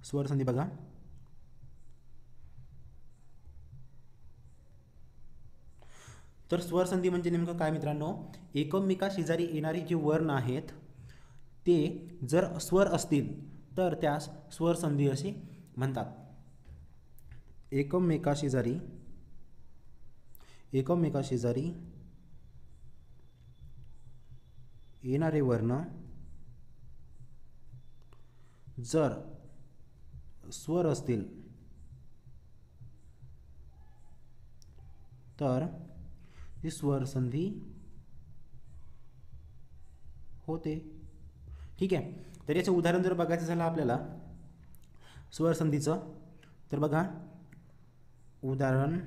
स्वर संधी बघा, तर स्वर संधी म्हणजे नेमकं काय मित्रांनो, एकमेका शेजारी येणारे जे वर्ण आहेत ते जर स्वर असतील तर त्यास स्वर संधी असे म्हणतात. एकमेका शेजारी येणारे वर्ण जर स्वर असतील तर ती स्वर संधी होते. ठीक आहे. तर याचं उदाहरण जर बघायचं झालं आपल्याला स्वर संधीचं, तर बघा उदाहरण,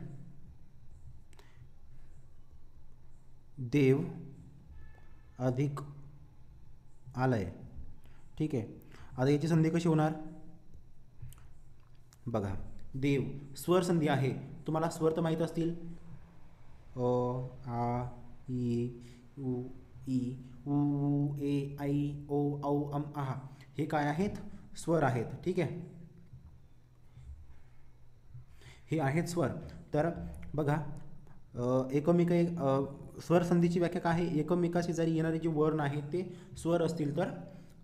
देव अधिक आलय. ठीक आहे. आता याची संधी कशी होणार बघा, देव स्वर संधी आहे, तुम्हाला स्वर तर माहीत असतील, अ आ ई उ ई उ ऊ ए आई ओ औ अम आहा, हे काय आहेत, स्वर आहेत. ठीक आहे, हे आहेत स्वर. तर बघा स्वर संधीची व्याख्या काय आहे, एकमेका शेजारी येणारे जे वर्ण आहेत ते स्वर असतील तर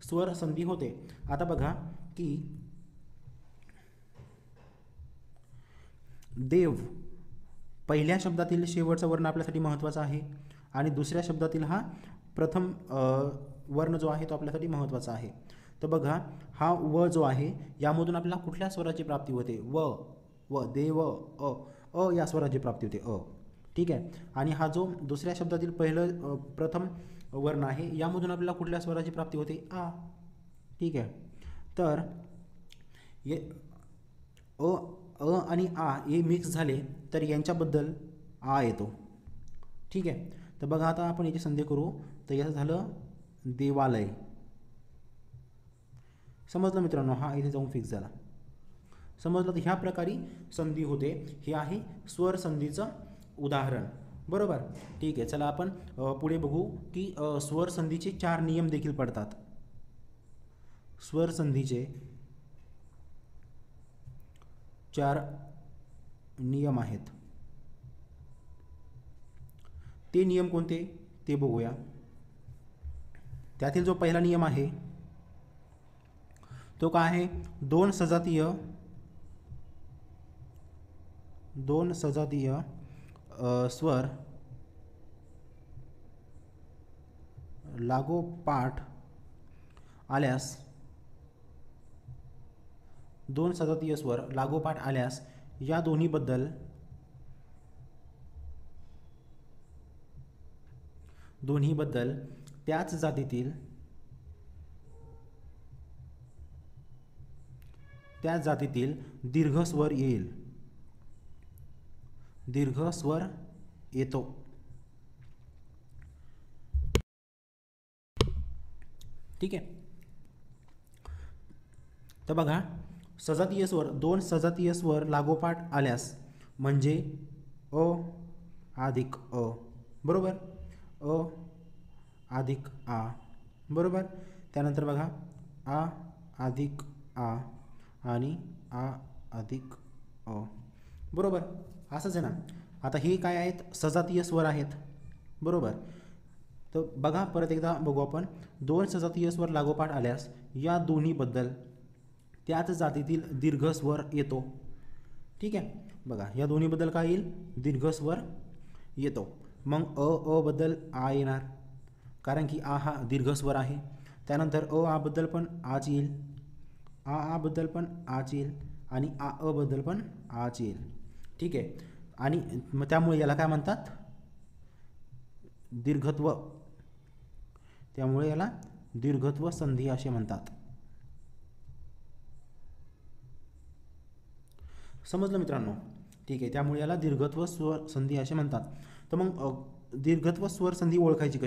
स्वर संधी होते. आता बघा की देव पहिल्या शब्दातील शेवटचा वर्ण आपल्यासाठी महत्त्वाचा आहे आणि दुसऱ्या शब्दातील हा प्रथम वर्ण जो आहे तो आपल्यासाठी महत्त्वाचा आहे. तर बघा हा व जो आहे यामधून आपल्याला कुठल्या स्वराची प्राप्ती होते, व देव अ या स्वराची प्राप्ती होते, अ. ठीक आहे. आणि हा जो दुसऱ्या शब्दातील पहिलं प्रथम वर्ण आहे यामधून आपल्याला कुठल्या स्वराची प्राप्ती होते, आ. ठीक आहे. तर ये अ आणि आ हे मिक्स झाले तर यांच्याबद्दल आ येतो. ठीक आहे. तर बघा आता आपण याची संधी करू, तर याचं झालं देवालय. समजलं मित्रांनो, हा इथे जाऊन फिक्स झाला. समजलं. तर ह्या प्रकारे संधी होते. हे आहे स्वर संधीचं उदाहरण. बरोबर. ठीक आहे. चला आपण पुढे बघू की स्वर संधीचे 4 नियम देखील पडतात. स्वर संधीचे 4 नियम आहेत. ते नियम कोणते ते बघूया. त्यातील जो पहिला नियम आहे तो काय आहे, दोन सजातीय स्वर लागोपाठ आल्यास, दोन सजातीय स्वर लागोपाठ आल्यास या दोन्हीबद्दल त्याच जातीतील दीर्घ स्वर येईल, दीर्घ स्वर येतो. ठीक आहे. तर बघा सजातीय स्वर, दोन सजातीय स्वर लागोपाठ आल्यास म्हणजे अ अधिक अ, बरोबर, अ अधिक आ, बरोबर. त्यानंतर बघा आ अधिक आ आणि आ अधिक अ, बरोबर. असंच आहे ना. आता हे काय आहेत, सजातीय स्वर आहेत. बरोबर. तर बघा परत एकदा बघू आपण, दोन सजातीय स्वर लागोपाठ आल्यास या दोन्हीबद्दल त्याच जातीतील दीर्घ स्वर येतो. ठीक आहे. बघा या दोन्हीबद्दल काय येईल, दीर्घ स्वर येतो. मग अ बद्दल आ येणार, कारण की आ हा दीर्घ स्वर आहे. त्यानंतर आ बद्दल पण आच येईल, आ बद्दल पण आच येईल आणि अ बद्दल पण आच येईल. ठीक आहे. आणि मग त्यामुळे याला काय म्हणतात, दीर्घत्व. त्यामुळे याला दीर्घत्व संधी असे म्हणतात. समजलं मित्रांनो. ठीक आहे. त्यामुळे याला दीर्घत्व स्वर संधी असे म्हणतात. तर मग दीर्घत्व स्वर संधी ओळखायची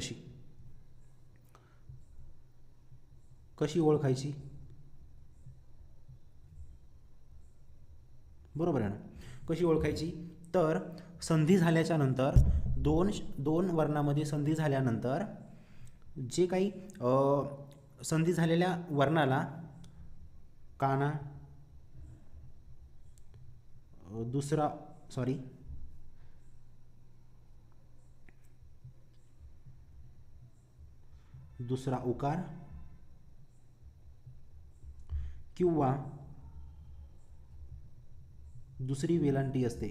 कशी ओळखायची, बरोबर आहे ना. कशी ओळखायची, तर संधी झाल्याच्या नंतर दोन वर्णामध्ये संधी झाल्यानंतर जे काही संधी झालेल्या वर्णाला काना दुसरा सॉरी दुसरा उकार किंवा दुसरी वेलांटी असते.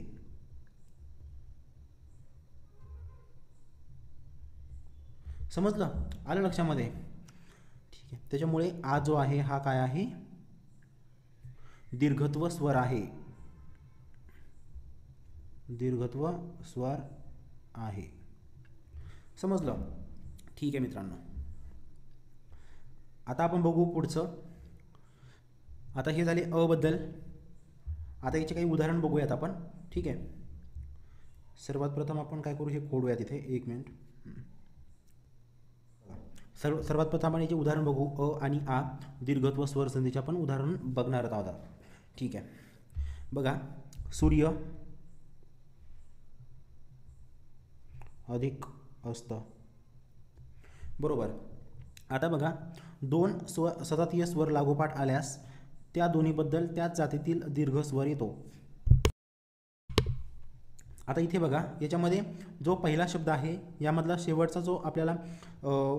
समजलं? आलं लक्षामध्ये? ठीक आहे. त्याच्यामुळे आ जो आहे हा काय आहे? दीर्घत्व स्वर आहे. दीर्घत्व स्वर आहे. समजलं? ठीक आहे मित्रांनो. आता आपण बघू पुढचं. आता हे झाले अ बद्दल. आता याचे काही उदाहरण बघूयात आपण. ठीक आहे. सर्वात प्रथम आपण काय करू, हे खोडूयात इथे. एक मिनिट. सर्वात प्रथम आपण याचे उदाहरण बघू. अ आणि आ दीर्घत्व स्वर संधीचे आपण उदाहरण बघणार आहोत. ठीक आहे. बघा, सूर्य अधिक अस्त. बरोबर. आता बघा, दोन सजातीय स्वर लागोपाठ आल्यास त्या दोन्हीबद्दल त्याच जातीतील दीर्घ स्वर येतो. आता इथे बघा, याच्यामध्ये जो पहिला शब्द आहे यामधला शेवटचा जो आपल्याला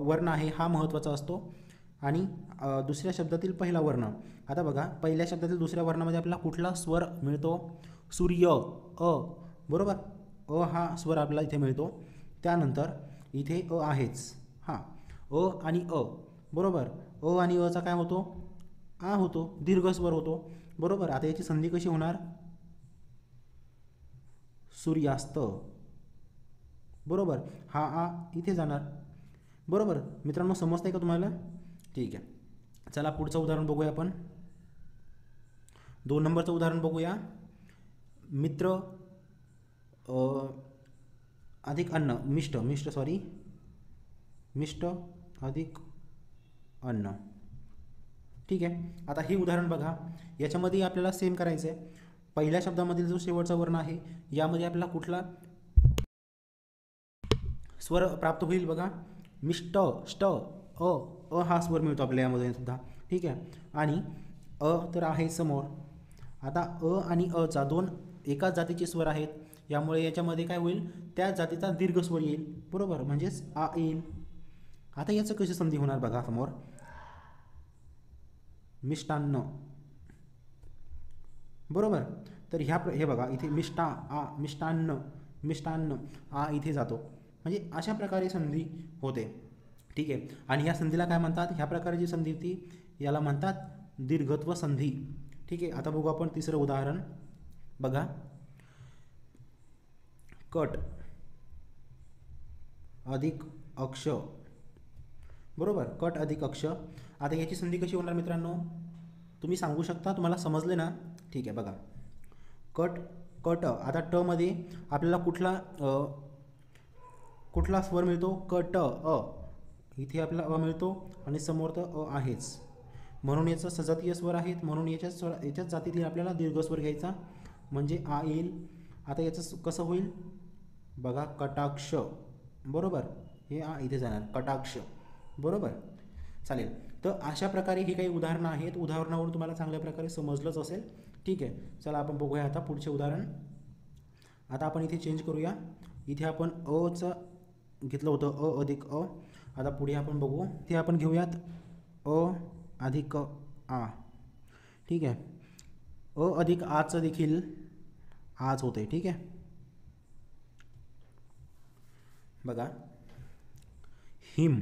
वर्ण आहे हा महत्त्वाचा असतो आणि दुसऱ्या शब्दातील पहिला वर्ण. आता बघा, पहिल्या शब्दातील दुसऱ्या वर्णामध्ये आपल्याला कुठला स्वर मिळतो? सूर्य, अ. बरोबर. अ हा स्वर आपल्याला इथे मिळतो. त्यानंतर इथे अ आहेच. हां, अ आणि अ. बरोबर. अ आणि अचा काय होतो? आ होतो, दीर्घ स्वर होतो. बरोबर. आता याची संधी कशी होणार? सूर्यास्त. बरोबर. हा आ इथे जाणार. बरोबर मित्रांनो, समजतंय का तुम्हाला? ठीक आहे. चला पुढचं उदाहरण बघूया आपण. 2 नंबरचं उदाहरण बघूया. मित्र अधिक अन्न. मिष्ट अधिक अन्न. ठीक आहे. आता हे उदाहरण बघा, याच्यामध्ये आपल्याला सेम करायचं आहे. पहिल्या शब्दामधील जो शेवटचा वर्ण आहे यामध्ये आपल्याला कुठला स्वर प्राप्त होईल? बघा, मिष्ट, ष्ट, अ हा स्वर मिळतो आपल्याला यामध्ये सुद्धा. ठीक आहे. आणि अ तर आहे समोर. आता अ आणि अचा दोन एकाच जातीचे स्वर आहेत, यामुळे याच्यामध्ये काय होईल? त्या जातीचा दीर्घ स्वर येईल. बरोबर, म्हणजेच आ येईल. आता याचं कशी संधी होणार बघा समोर? मिष्टान्न. बरोबर. तर हे बघा, इथे मिष्टान्न आ इथे जातो. म्हणजे अशा प्रकारे संधी होते. ठीक आहे. आणि ह्या संधीला काय म्हणतात? ह्या प्रकारची संधी होती याला म्हणतात दीर्घत्व संधी. ठीक आहे. आता बघू आपण तिसरं उदाहरण. बघा, कट अधिक अक्ष. बरोबर. कट अधिक अक्ष. आता याची संधी कशी होणार मित्रांनो? तुम्ही सांगू शकता? तुम्हाला समजले ना? ठीक आहे. बघा, कट. आता ट मध्ये आपल्याला कुठला स्वर मिळतो? कट अ. इथे आपल्याला अ मिळतो आणि समोर तर अ आहेच, म्हणून याचा सजातीय स्वर आहेत. म्हणून याच्याच जातीतील आपल्याला दीर्घ स्वर घ्यायचा, म्हणजे आ येईल. आता याचं कसं होईल? बघा, कटाक्ष. बरोबर. हे आ इथे जाणार, कटाक्ष. बरोबर. चालेल. तर अशा प्रकारे ही काही उदाहरणं आहेत. उदाहरणावरून तुम्हाला चांगल्या प्रकारे समजलंच असेल. ठीक आहे. चला आपण बघूया आता पुढचे उदाहरण. आता आपण इथे चेंज करूया. इथे आपण अचं घेतलं होतं, अ अधिक अ. आता पुढे आपण बघू, ते आपण घेऊयात अ अधिक आ. ठीक आहे. अ अधिक आचं देखील आज होते. ठीक आहे. बघा, हिम.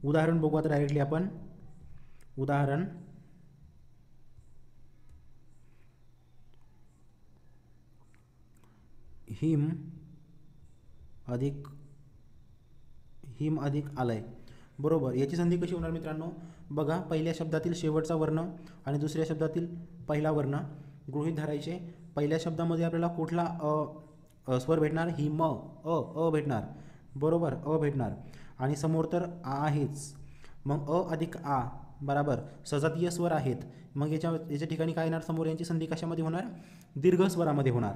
उदाहरण बघू आता डायरेक्टली आपण. उदाहरण, हिम अधिक आलय. बरोबर. याची संधी कशी होणार मित्रांनो? बघा, पहिल्या शब्दातील शेवटचा वर्ण आणि दुसऱ्या शब्दातील पहिला वर्ण गृहीत धरायचे. पहिल्या शब्दामध्ये आपल्याला कुठला स्वर भेटणार? हिम, अ भेटणार. बरोबर, अ भेटणार. आणि समोर तर आ आहेच. मग अ अधिक आ बराबर सजातीय स्वर आहेत. मग याच्या ठिकाणी काय येणार समोर? यांची संधी कशामध्ये होणार? दीर्घ स्वरामध्ये होणार,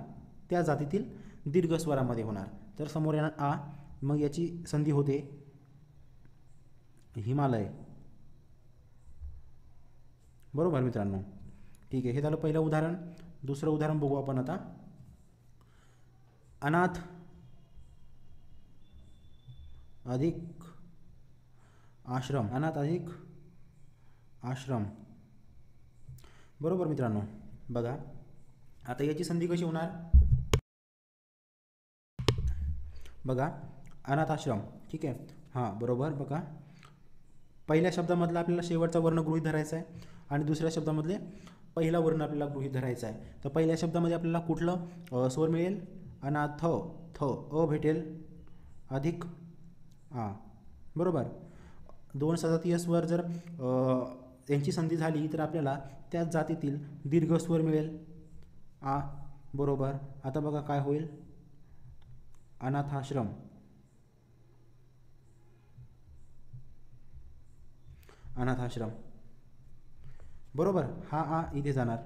त्या जातीतील दीर्घ स्वरामध्ये होणार. तर समोर येणार आ, मग याची संधी होते हिमालय. बरोबर मित्रांनो. ठीक आहे. हे झालं पहिलं उदाहरण. दुसरं उदाहरण बघू आपण आता. अनाथ अधिक आश्रम, अनाथ अधिक आश्रम। बरोबर मित्रांनो, बघा आता याची संधी कशी होणार, बघा अनाथ आश्रम, ठीक आहे, हां बरोबर। बघा पहिल्या शब्दामधला आपल्याला शेवटचा वर्ण गृहीत धरायचा आहे आणि दुसऱ्या शब्दामधले पहिला वर्ण आपल्याला गृहीत धरायचा आहे। तर पहिल्या शब्दामध्ये आपल्याला कुठलं स्वर मिळेल, अनाथ, थ, अ भेटेल अधिक आ, बरोबर। दोन सजातीय स्वर जर यांची संधी झाली तर आपल्याला त्याच जातीतील दीर्घ स्वर मिळेल आ, बरोबर। आता बघा काय होईल, अनाथाश्रम, अनाथाश्रम, बरोबर। हा आ इथे जाणार।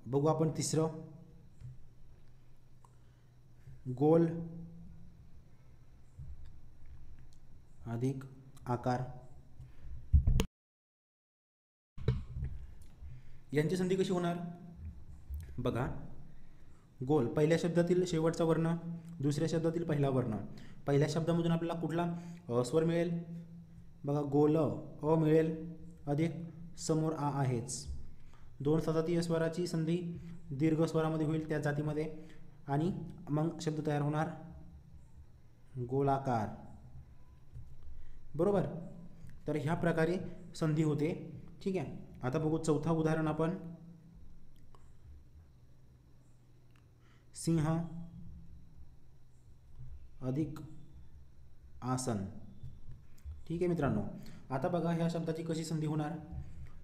बघू आपण तिसरं, गोल अधिक आकार, यांची संधी कशी होणार, बघा गोल पहिल्या शब्दातील शेवटचा वर्ण, दुसऱ्या शब्दातील पहिला वर्ण। पहिल्या शब्दामधून आपल्याला कुठला स्वर मिळेल, बघा गोल अ मिळेल अधिक समोर आ आहेच। दोन सजातीय स्वराची संधी दीर्घ स्वरामध्ये होईल त्या जातीमध्ये आणि मग शब्द तयार होणार गोलाकार, बरोबर। तर ह्या प्रकारे संधी होते, ठीक आहे। आता बघू चौथा उदाहरण आपण, सिंह अधिक आसन, ठीक आहे मित्रांनो। आता बघा ह्या शब्दाची कशी संधी होणार,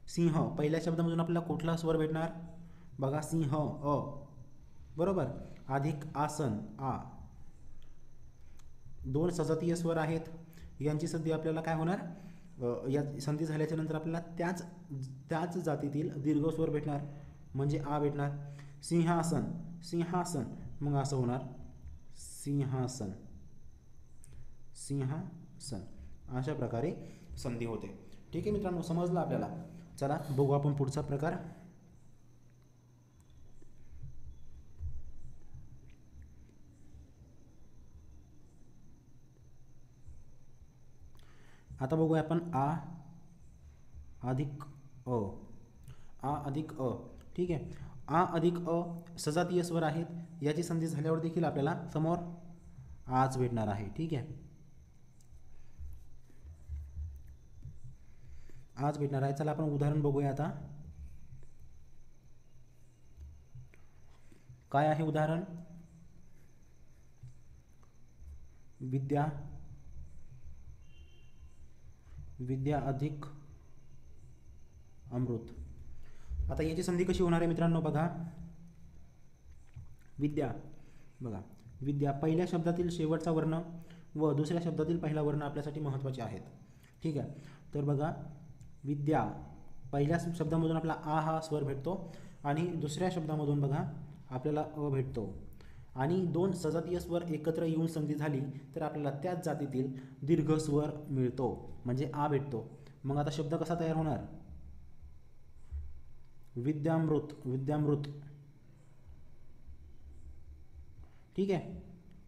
सिंह पहिल्या शब्दामधून आपल्याला कुठला स्वर भेटणार, बघा सिंह अ, बरोबर, अधिक आसन आ। दोन सजातीय स्वर आहेत, यांची संधी आपल्याला काय होणार, या संधी झाल्याच्या नंतर आपल्याला त्याच जातीतील दीर्घ स्वर भेटणार म्हणजे आ भेटणार। सिंहासन, सिंहासन, मग असं होणार सिंहासन, सिंहासन, अशा प्रकारे संधी होते, ठीक आहे मित्रांनो, समजलं आपल्याला। चला बघू आपण पुढचा प्रकार, आता बघूया आपण आ अधिक अ, आ अधिक अ, ठीक आहे। आ अधिक अ सजातीय स्वर आहेत, याची संधी झाल्यावर देखील आपल्याला समोर आज भेटणार आहे, ठीक आहे, आज भेटणार आहे। चला आपण उदाहरण बघूया आता, काय आहे उदाहरण, विद्या, विद्या अधिक अमृत। आता याची संधी कशी होणार आहे मित्रांनो, बघा विद्या, बघा विद्या पहिल्या शब्दातील शेवटचा वर्ण व दुसऱ्या शब्दातील पहिला वर्ण आपल्यासाठी महत्त्वाचे आहेत, ठीक आहे। तर बघा विद्या पहिल्या शब्दामधून आपला आ हा स्वर भेटतो आणि दुसऱ्या शब्दामधून बघा आपल्याला अ भेटतो आणि दोन सजातीय स्वर एकत्र येऊन संधी झाली तर आपल्याला त्याच जातीतील दीर्घ स्वर मिळतो म्हणजे आ भेटतो। मग आता शब्द कसा तयार होणार, विद्यामृत, विद्यामृत, ठीक आहे,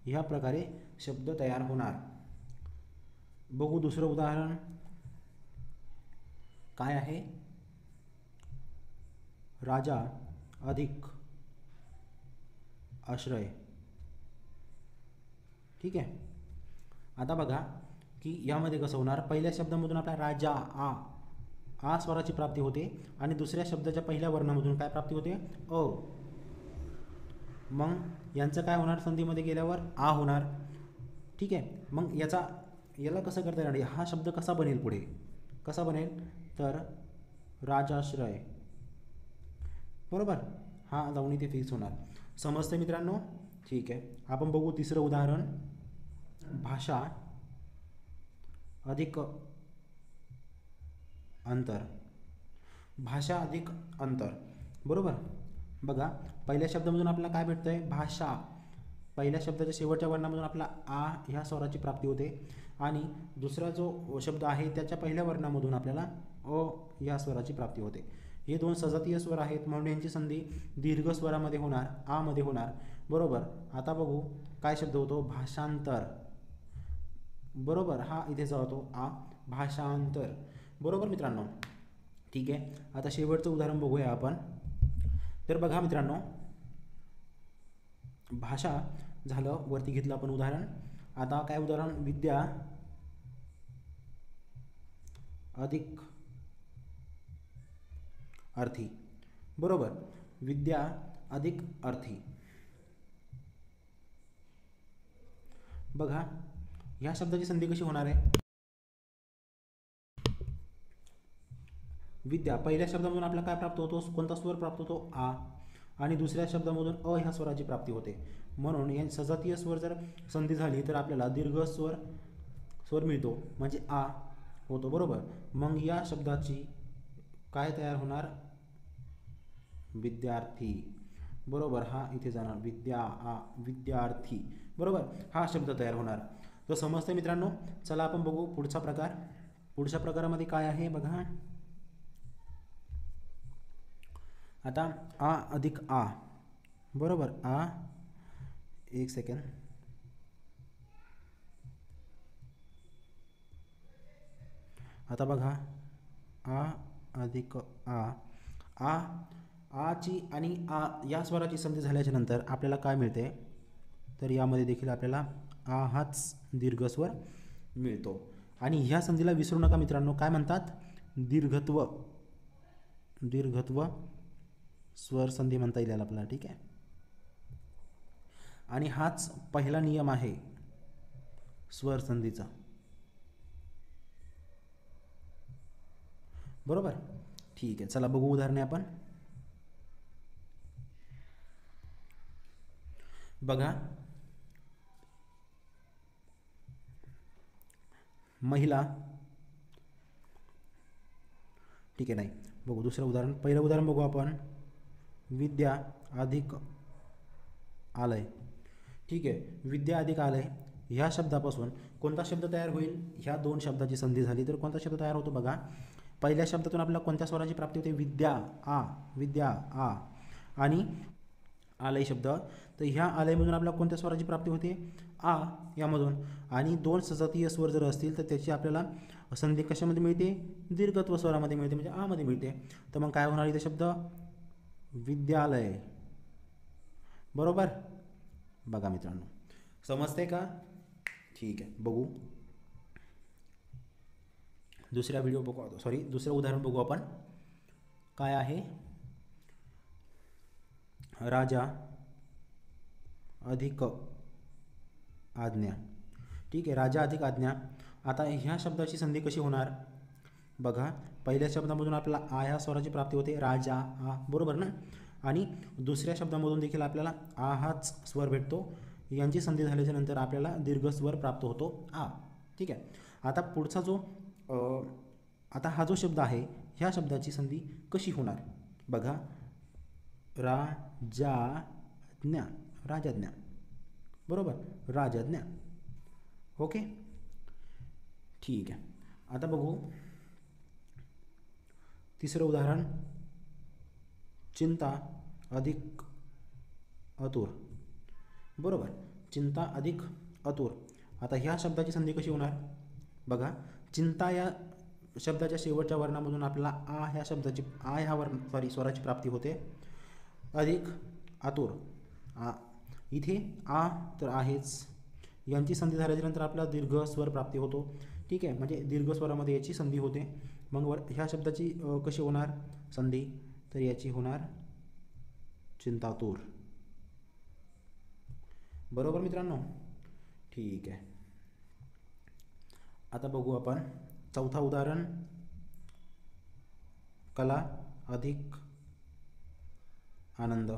ह्या प्रकारे शब्द तयार होणार। बघू दुसरं उदाहरण काय आहे, राजा अधिक आश्रय, ठीक आहे। आता बघा की यामध्ये कसं होणार, पहिल्या शब्दामधून आपला राजा आ स्वराची प्राप्ती होते आणि दुसऱ्या शब्दाच्या पहिल्या वर्णामधून काय प्राप्ती होते, अ। मग यांचं काय होणार, संधीमध्ये गेल्यावर आ होणार, ठीक आहे। मग याला कसं करता येणार, हा शब्द कसा बनेल, पुढे कसा बनेल, तर राजाश्रय, बरोबर, हा जाऊन इथे फिक्स होणार। समजते मित्रांनो, ठीक आहे। आपण बघू तिसरं उदाहरण, भाषा अधिक अंतर, भाषा अधिक अंतर, बरोबर। बघा पहिल्या शब्दामधून आपल्याला काय भेटतंय, भाषा पहिल्या शब्दाच्या शेवटच्या वर्णामधून आपला आ ह्या स्वराची प्राप्ती होते आणि दुसरा जो शब्द आहे त्याच्या पहिल्या वर्णामधून आपल्याला अ ह्या स्वराची प्राप्ती होते। हे दोन सजातीय स्वर आहेत म्हणून यांची संधी दीर्घ स्वरामध्ये होणार, आ मध्ये होणार, बरोबर. आता बघू काय शब्द होतो, भाषांतर, बरोबर. हा इथे जातो आ, भाषांतर, बरोबर मित्रांनो. ठीक आहे, आता शेवटचं उदाहरण बघूया आपण. तर बघा मित्रांनो, भाषा झालं, वरती घेतलं आपण उदाहरण. आता काय उदाहरण, विद्या अधिक अर्थी, बरोबर. विद्या अधिक अर्थी. बघा या शब्दाची संधी कशी होणार आहे. विद्या पहिल्या शब्दामधून आपल्याला काय प्राप्त होतो, कोणता स्वर प्राप्त होतो, आ, आणि दुसऱ्या शब्दामधून अ ह्या स्वराची प्राप्ती होते. म्हणून या सजातीय स्वर जर संधी झाली तर आपल्याला दीर्घ स्वर मिळतो, म्हणजे आ होतो, बरोबर. मग या शब्दाची काय तयार होणार, विद्यार्थी, बरोबर. हा इथे जाणार विद्यार्थी, बरोबर. हा शब्द तयार होणार. तर समजते मित्रांनो. चला आपण बघू पुढचा प्रकार. पुढच्या प्रकारामध्ये काय आहे बघा. आता आ अधिक आ, बरोबर. आ, एक सेकंड. आता बघा आ अधिक आ, आची आणि आ या स्वराची संधी झाल्याच्या नंतर आपल्याला काय मिळते, तर यामध्ये देखील आपल्याला आ हाच दीर्घ स्वर मिळतो. आणि ह्या संधीला विसरू नका मित्रांनो, काय म्हणतात, दीर्घत्व स्वर संधी म्हणता येईल आपल्याला. ठीक आहे, आणि हाच पहिला नियम आहे स्वर संधीचा, बरोबर. ठीक आहे, चला बघू उदाहरणे आपण. बघा महिला, ठीक आहे, नाही बघू दुसरं उदाहरण. पहिलं उदाहरण बघू आपण, विद्या अधिक आलय. ठीक आहे, विद्या अधिक आलय ह्या शब्दापासून कोणता शब्द तयार होईल, ह्या दोन शब्दाची संधी झाली तर कोणता शब्द तयार होतो बघा. पहिल्या शब्दातून आपल्याला कोणत्या स्वराची प्राप्ती होते, विद्या आ, आणि आलय शब्द, तर ह्या आलयमधून आपल्याला कोणत्या स्वराची प्राप्ती होते, आ यामधून. आणि दोन सजातीय स्वर जर असतील तर त्याची आपल्याला संधी कशामध्ये मिळते, दीर्घत्व स्वरामध्ये मिळते, म्हणजे आ मध्ये मिळते. तर मग काय होणार इथे शब्द, विद्यालय, बरोबर. बघा मित्रांनो, समजते का. ठीक आहे, बघू दुसरं उदाहरण बघू आपण. काय आहे, राजा अधिक आज्ञा. ठीक आहे, राजा अधिक आज्ञा. आता ह्या शब्दाची संधी कशी होणार बघा. पहिल्या शब्दामधून आपल्याला आ ह्या स्वराची प्राप्ती होते, राजा आ, बरोबर ना. आणि दुसऱ्या शब्दामधून देखील आपल्याला आ हाच स्वर भेटतो. यांची संधी झाल्याच्या नंतर आपल्याला दीर्घ स्वर प्राप्त होतो, आ. ठीक आहे, आता पुढचा जो आता हा जो शब्द आहे ह्या शब्दाची संधी कशी होणार बघा. राजाज्ञा, बरोबर, राजाज्ञा. ओके, ठीक आहे. आता बघू तिसरं उदाहरण, चिंता अधिक अतुर, बरोबर. चिंता अधिक अतुर. आता ह्या शब्दाची संधी कशी होणार बघा. चिंता या शब्दाच्या शेवटच्या वर्णामधून आपल्याला आ ह्या शब्दाची स्वराची प्राप्ती होते, अधिक आतुर इथे आ तर आहेच. यांची संधी झाल्यानंतर आपल्याला दीर्घ स्वर प्राप्ती होतो. ठीक आहे, म्हणजे दीर्घ स्वरामध्ये याची संधी होते. मग ह्या शब्दाची कशी होणार संधी, तर याची होणार चिंतातूर, बरोबर मित्रांनो. ठीक आहे, आता बघू आपण चौथा उदाहरण, कला अधिक आनंद.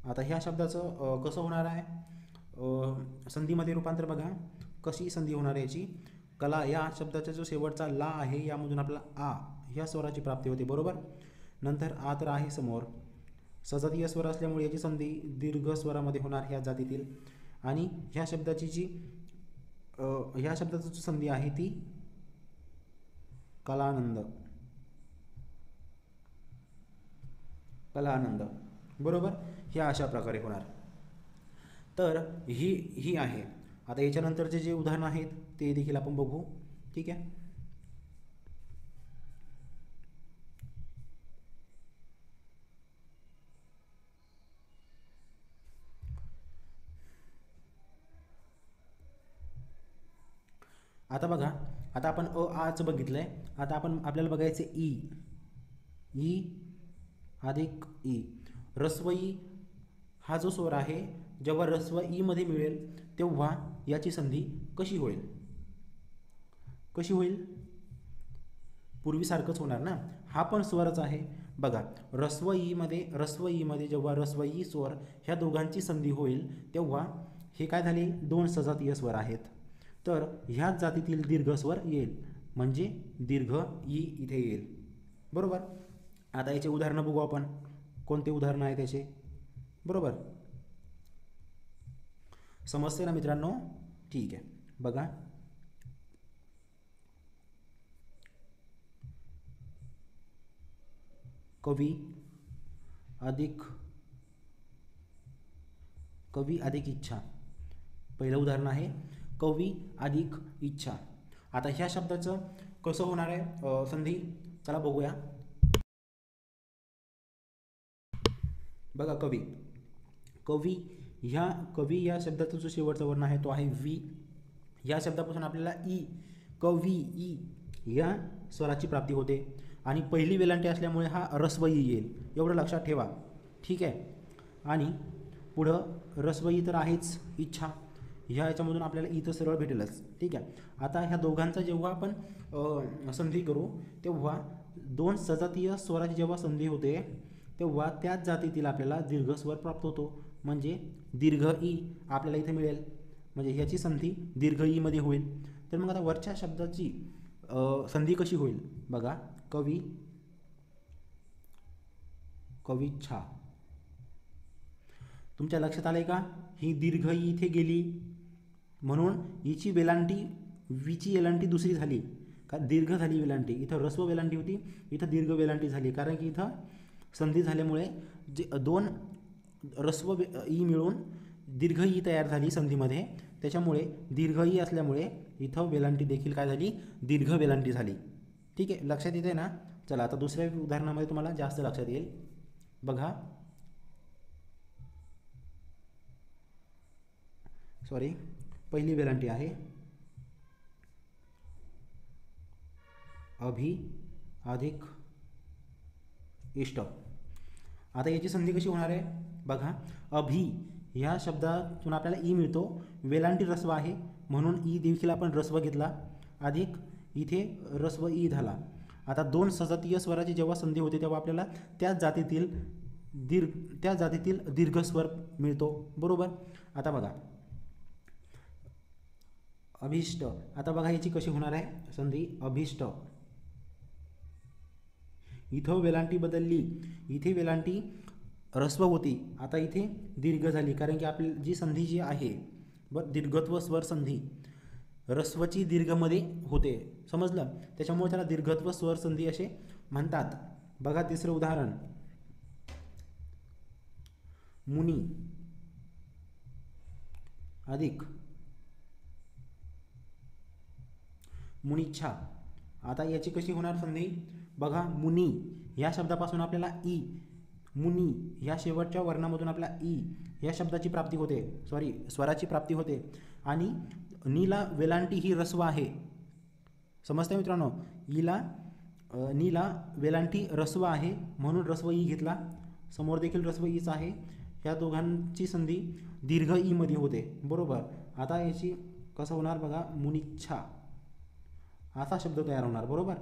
आता ह्या शब्दाचं कसं होणार आहे संधीमध्ये रूपांतर बघा. कशी संधी होणार याची, कला या शब्दाचा जो शेवटचा ला आहे यामधून आपल्याला आ ह्या स्वराची प्राप्ती होते, बरोबर. नंतर आ तर आहे समोर, सजातीय स्वर असल्यामुळे याची संधी दीर्घ स्वरामध्ये होणार ह्या जातीतील. आणि ह्या शब्दाची ह्या शब्दाची संधी आहे ती कलानंद, कलानंद, बरोबर. हे अशा प्रकारे होणार. तर ही आहे. आता याच्यानंतरचे जे उदाहरणं आहेत ते देखील आपण बघू. ठीक आहे. आता बघा, आता आपण आच बघितलंय. आता आपल्याला बघायचं ई. ई अधिक ई. रस्व ई हा जो स्वर आहे, जेव्हा रस्व ई मध्ये मिळेल तेव्हा याची संधी कशी होईल? कशी होईल? पूर्वीसारखंच होणार ना. हा पण स्वरच आहे. बघा, रस्व ई मध्ये जेव्हा रस्व ई स्वर ह्या दोघांची संधी होईल तेव्हा हे काय झाले? दोन सजातीय स्वर आहेत. तर ह्याच जातीतील दीर्घ स्वर येईल, म्हणजे दीर्घ ई इथे येईल, बरोबर. आता याचे उदाहरणं बघू आपण. कोणते उदाहरणं आहे त्याचे? बरोबर. समजते ना मित्रांनो? ठीक आहे. बघा, कवी अधिक इच्छा. पहिलं उदाहरण आहे कवी अधिक इच्छा. आता ह्या शब्दाचं कसं होणार आहे संधी? चला बघूया. बघा, कवी या शब्दाचा जो शेवटचा वर्ण आहे तो आहे वी. या शब्दापासून आपल्याला कवी ई या स्वराची प्राप्ती होते आणि पहिली वेलांटी असल्यामुळे हा रस्व ई येईल, एवढं लक्षात ठेवा. ठीक आहे. आणि पुढं रस्व ई तर आहेच, इच्छा ह्याच्यामधून आपल्याला ई तर सरळ भेटेलच. ठीक आहे. आता ह्या दोघांचा जेव्हा आपण संधी करू तेव्हा दोन सजातीय स्वराची जेव्हा संधी होते तेव्हा त्याच जातीतील आपल्याला दीर्घ स्वर प्राप्त होतो, म्हणजे दीर्घ ई आपल्याला इथे मिळेल, म्हणजे ह्याची संधी दीर्घ ई मध्ये होईल. तर मग आता वरच्या शब्दाची संधी कशी होईल? बघा, कविच्छा. तुमच्या लक्षात आलंय का? ही दीर्घ ई इथे गेली म्हणून हिची वेलांटी, वीची वेलांटी दुसरी झाली का? दीर्घ झाली वेलांटी. इथं रस्व वेलांटी होती, इथं दीर्घ वेलांटी झाली, कारण की इथं संधी झाल्यामुळे जे दोन रस्व ई मिळून दीर्घ ई तयार झाली संधीमध्ये. त्याच्यामुळे दीर्घ ई असल्यामुळे इथं वेलांटी देखील काय झाली? दीर्घ वेलांटी झाली. ठीक आहे, लक्षात येते ना? चला, आता दुसऱ्या उदाहरणामध्ये तुम्हाला जास्त लक्षात येईल. बघा, पहिली वेलांटी आहे अभि अधिक इष्ट. आता याची संधी कशी होणार आहे? बघा, अभि ह्या शब्दातून आपल्याला ई मिळतो, वेलांटी रस्व आहे म्हणून ई देखील आपण रस्व घेतला, अधिक इथे रस्व ई झाला. आता दोन सजातीय स्वराची जेव्हा संधी होते तेव्हा आपल्याला त्याच जातीतील दीर्घ स्वर मिळतो, बरोबर. आता बघा, अभिष्ट. आता बघा याची कशी होणार आहे संधी? अभिष्ट. इथं वेलांटी बदलली, इथे वेलांटी रस्व होती, आता इथे दीर्घ झाली, कारण की आपली जी संधी जी आहे दीर्घत्व स्वर संधी रस्वची दीर्घमध्ये होते, समजलं. त्याच्यामुळे त्याला दीर्घत्व स्वर संधी असे म्हणतात. बघा, तिसरं उदाहरण, मुनी अधिक मुनिच्छा. आता याची कशी होणार संधी? बघा, मुनी या शब्दापासून आपल्याला ई, मुनी या शेवटच्या वर्णामधून आपल्याला ई या शब्दाची प्राप्ती होते, स्वराची प्राप्ती होते. आणि नीला वेलांटी ही रस्व आहे, समजते मित्रांनो? नीला वेलांटी रस्व आहे म्हणून रस्व ई घेतला, समोर देखील रस्व ईच आहे. ह्या दोघांची संधी दीर्घ ई मध्ये होते, बरोबर. आता याची कसं होणार? बघा, मुनिच्छा असा शब्द तयार होणार, बरोबर.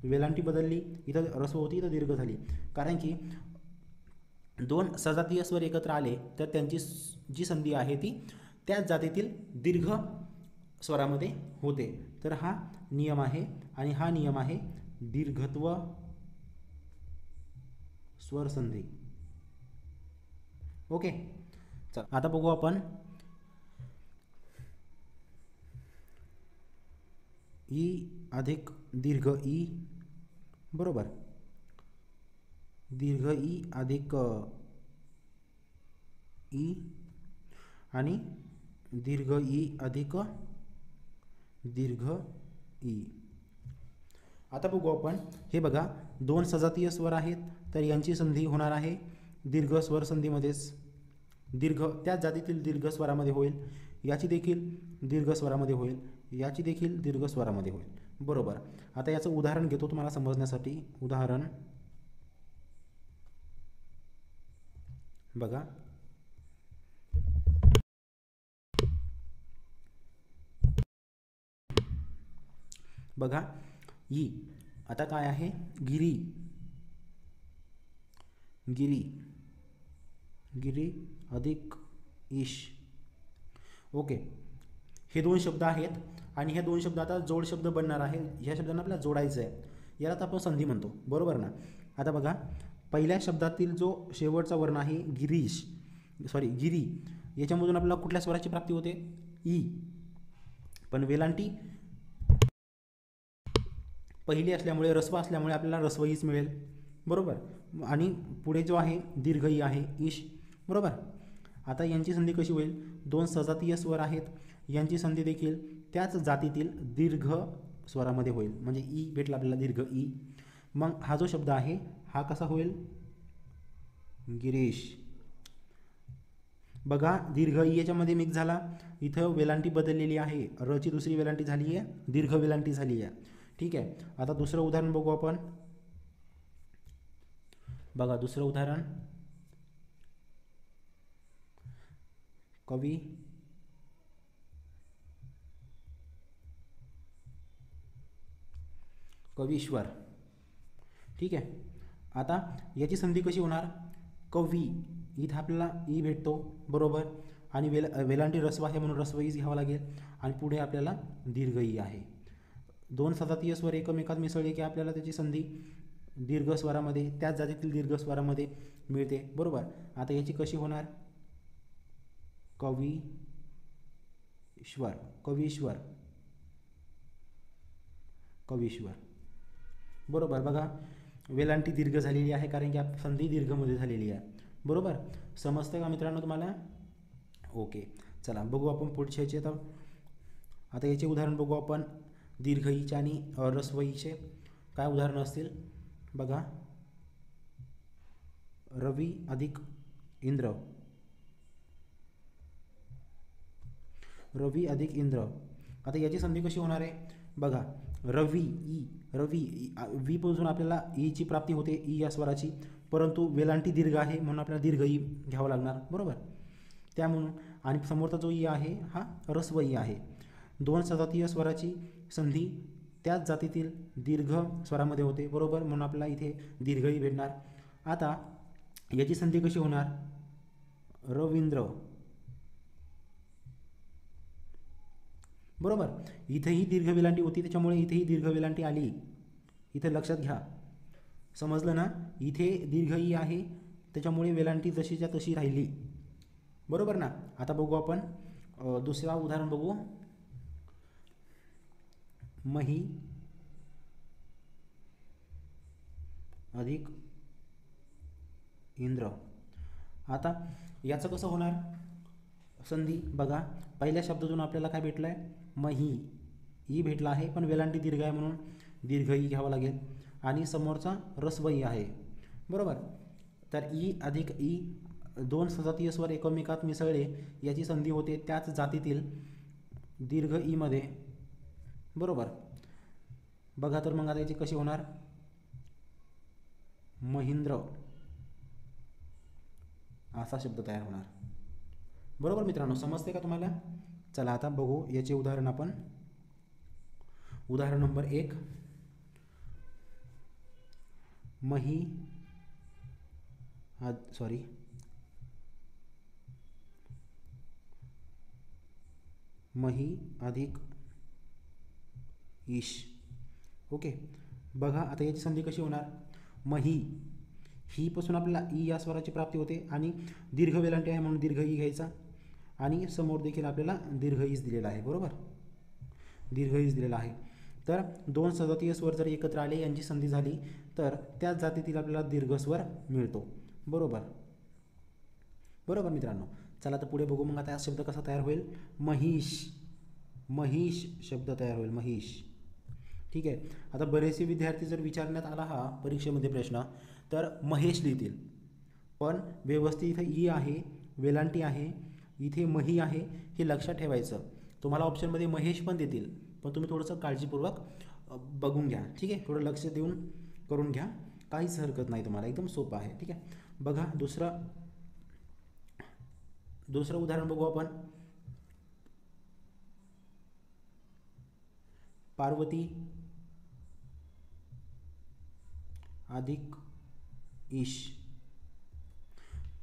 वेलांटी बदलली, इथं रस्व होती, इथं दीर्घ झाली, कारण की दोन सजातीय स्वर एकत्र आले तर त्यांची जी संधी आहे ती त्याच जातीतील दीर्घ स्वरामध्ये होते. तर हा नियम आहे आणि हा नियम आहे दीर्घत्व स्वर संधी. ओके, चल आता बघू आपण ई अधिक दीर्घ ई, बरोबर. दीर्घ ई अधिक ई आणि दीर्घ ई अधिक दीर्घ ई. आता बघू आपण, हे बघा दोन सजातीय स्वर आहेत, तर यांची संधी होणार आहे दीर्घ स्वर संधीमध्येच. दीर्घ त्याच जातीतील दीर्घ स्वरामध्ये होईल, याची देखील दीर्घ स्वरामध्ये होईल, याची देखील दीर्घ स्वरामध्ये होईल. बरोबर. आता याचं उदाहरण घेतो तुम्हाला समजण्यासाठी. उदाहरण बघा, बघा ई. आता काय आहे, गिरी, गिरी, गिरी अधिक ईश. ओके, हे दोन शब्द आहेत आणि हे दोन शब्द आता जोड शब्द बनणार आहे. ह्या शब्दांना आपल्याला जोडायचं आहे, याला तर आपण संधी म्हणतो, बरोबर ना. आता बघा, पहिल्या शब्दातील जो शेवटचा वर्ण आहे गिरीश, गिरी, याच्यामधून आपल्याला कुठल्या स्वराची प्राप्ती होते, ई. पण वेलांटी पहिली असल्यामुळे, रस्व असल्यामुळे आपल्याला रस्व ईच मिळेल, बरोबर. आणि पुढे जो आहे दीर्घ ई आहे, ईश, बरोबर. आता यांची संधी कशी होईल, दोन सजातीय स्वर आहेत, यांची संधी देखील त्याच जातीतील दीर्घ स्वरामध्ये होईल, म्हणजे ई भेटला आपल्याला, दीर्घ ई. मग हा जो शब्द आहे हा कसा होईल, गिरीश. बघा, दीर्घ ई याच्यामध्ये मिक्स झाला, इथं वेलांटी बदललेली आहे, रची दुसरी वेलांटी झाली आहे, दीर्घ वेलांटी झाली आहे. ठीक आहे. आता दुसरं उदाहरण बघू आपण. बघा दुसरं उदाहरण, कवी, कवीश्वर. ठीक आहे. आता याची संधी कशी होणार, कवी, इथं आपल्याला ई भेटतो, बरोबर. आणि वेलांटी रस्व आहे म्हणून रस्व ईच घ्यावा लागेल, आणि पुढे आपल्याला दीर्घ ई आहे. दोन सजातीय स्वर एकमेकात मिसळले की आपल्याला त्याची संधी दीर्घ स्वरामध्ये, त्याच जातीतील दीर्घ स्वरामध्ये मिळते, बरोबर. आता याची कशी होणार, कवीश्वर, कवीश्वर, कवीश्वर, बरोबर. बघा, वेलांटी दीर्घ झालेली आहे कारण की संधी दीर्घमध्ये झालेली आहे, बरोबर. समजतं का मित्रांनो तुम्हाला? ओके, चला बघू आपण पुढचे याचे. आता याचे उदाहरण बघू आपण, दीर्घ ईचे आणि रस्व ईचे काय उदाहरणं असतील. बघा, रवी अधिक इंद्र, रवी अधिक इंद्र. आता याची संधी कशी होणार आहे, बघा, रवी ई, रवी, वी पासून आपल्याला ईची प्राप्ती होते, ई या स्वराची, परंतु वेलांटी दीर्घ आहे म्हणून आपल्याला दीर्घ ई घ्यावं लागणार, बरोबर. त्यामुळं, आणि समोरचा जो ई आहे हा रस्व ई आहे. दोन सजातीय स्वराची संधी त्याच जातीतील दीर्घ स्वरामध्ये होते, बरोबर, म्हणून आपल्याला इथे दीर्घ ई भेटणार. आता याची संधी कशी होणार, रवींद्र, बरोबर. इथेही दीर्घ वेलांटी होती त्याच्यामुळे इथेही दीर्घ वेलांटी आली, इथे लक्षात घ्या, समजलं ना. इथे दीर्घ ई आहे त्याच्यामुळे वेलांटी जशीच्या तशी राहिली, बरोबर ना. आता बघू आपण दुसरा उदाहरण बघू, मही अधिक इंद्र. आता याचं कसं होणार संधी, बघा, पहिल्या शब्दातून आपल्याला काय भेटलं आहे, मही, ई भेटला आहे, पण वेलांटी दीर्घ आहे म्हणून दीर्घ ई घ्यावा लागेल, आणि समोरचा रस्व ई आहे, बरोबर. तर ई अधिक ई, दोन सजातीय स्वर एकमेकात मिसळले याची संधी होते त्याच जातीतील दीर्घ ई मध्ये, बरोबर. बघा, तर मग आता याची कशी होणार, महेंद्र असा शब्द तयार होणार, बरोबर मित्रांनो. समजते का तुम्हाला? चला आता बघू याचे उदाहरण आपण. उदाहरण नंबर 1, मही अधिक ईश. ओके, बघा, आता याची संधी कशी होणार, मही, ही पासून आपल्याला ई या स्वराची प्राप्ती होते आणि दीर्घ वेलांटी आहे म्हणून दीर्घ ई घ्यायचा, आणि समोर देखील आपल्याला दीर्घ ईच दिलेला आहे, बरोबर, दीर्घ ईच दिलेला आहे. तर दोन सजातीय स्वर जर एकत्र आले, यांची संधी झाली, तर त्याच जातीतील आपल्याला दीर्घस्वर मिळतो. बरोबर बरोबर मित्रांनो. चला तर पुढे बघू. मग आता हा शब्द कसा तयार होईल? महिष. महिष शब्द तयार होईल, महिष. ठीक आहे. आता बरेचसे विद्यार्थी जर विचारण्यात आला हा परीक्षेमध्ये प्रश्न, तर महेश लिहितील, पण व्यवस्थित इथे ई आहे, वेलांटी आहे, इथे मही आहे, हे लक्षात ठेवायचं. तुम्हाला ऑप्शनमध्ये महेश पण देतील, पण तुम्ही थोडंसं काळजीपूर्वक बघून घ्या. ठीक आहे, थोडं लक्ष देऊन करून घ्या, काहीच हरकत नाही, तुम्हाला एकदम सोपं आहे. ठीक आहे. बघा दुसरं उदाहरण बघू आपण. पार्वती अधिक ईश.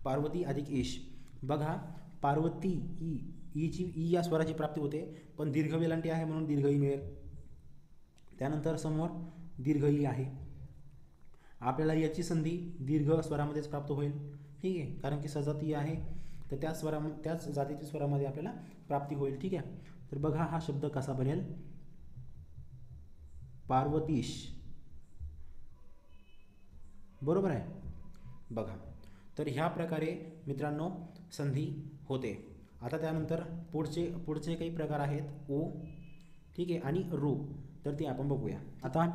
पार्वती अधिक ईश. बघा पार्वती ई या स्वराची प्राप्ती होते, पण दीर्घ वेलांटी आहे म्हणून दीर्घ ई मिळेल. त्यानंतर समोर दीर्घ ई आहे, आपल्याला याची संधी दीर्घ स्वरामध्येच प्राप्त होईल. ठीक आहे, कारण की सजातीय आहे, तर त्याच जातीच्या स्वरामध्ये आपल्याला प्राप्ती होईल. ठीक आहे. तर बघा हा शब्द कसा बनेल? पार्वतीश. बरोबर आहे. बघा तर ह्या प्रकारे मित्रांनो संधी होते. आता त्यानंतर पुढचे काही प्रकार आहेत ओ. ठीक आहे, आणि रू, तर ते आपण बघूया. आता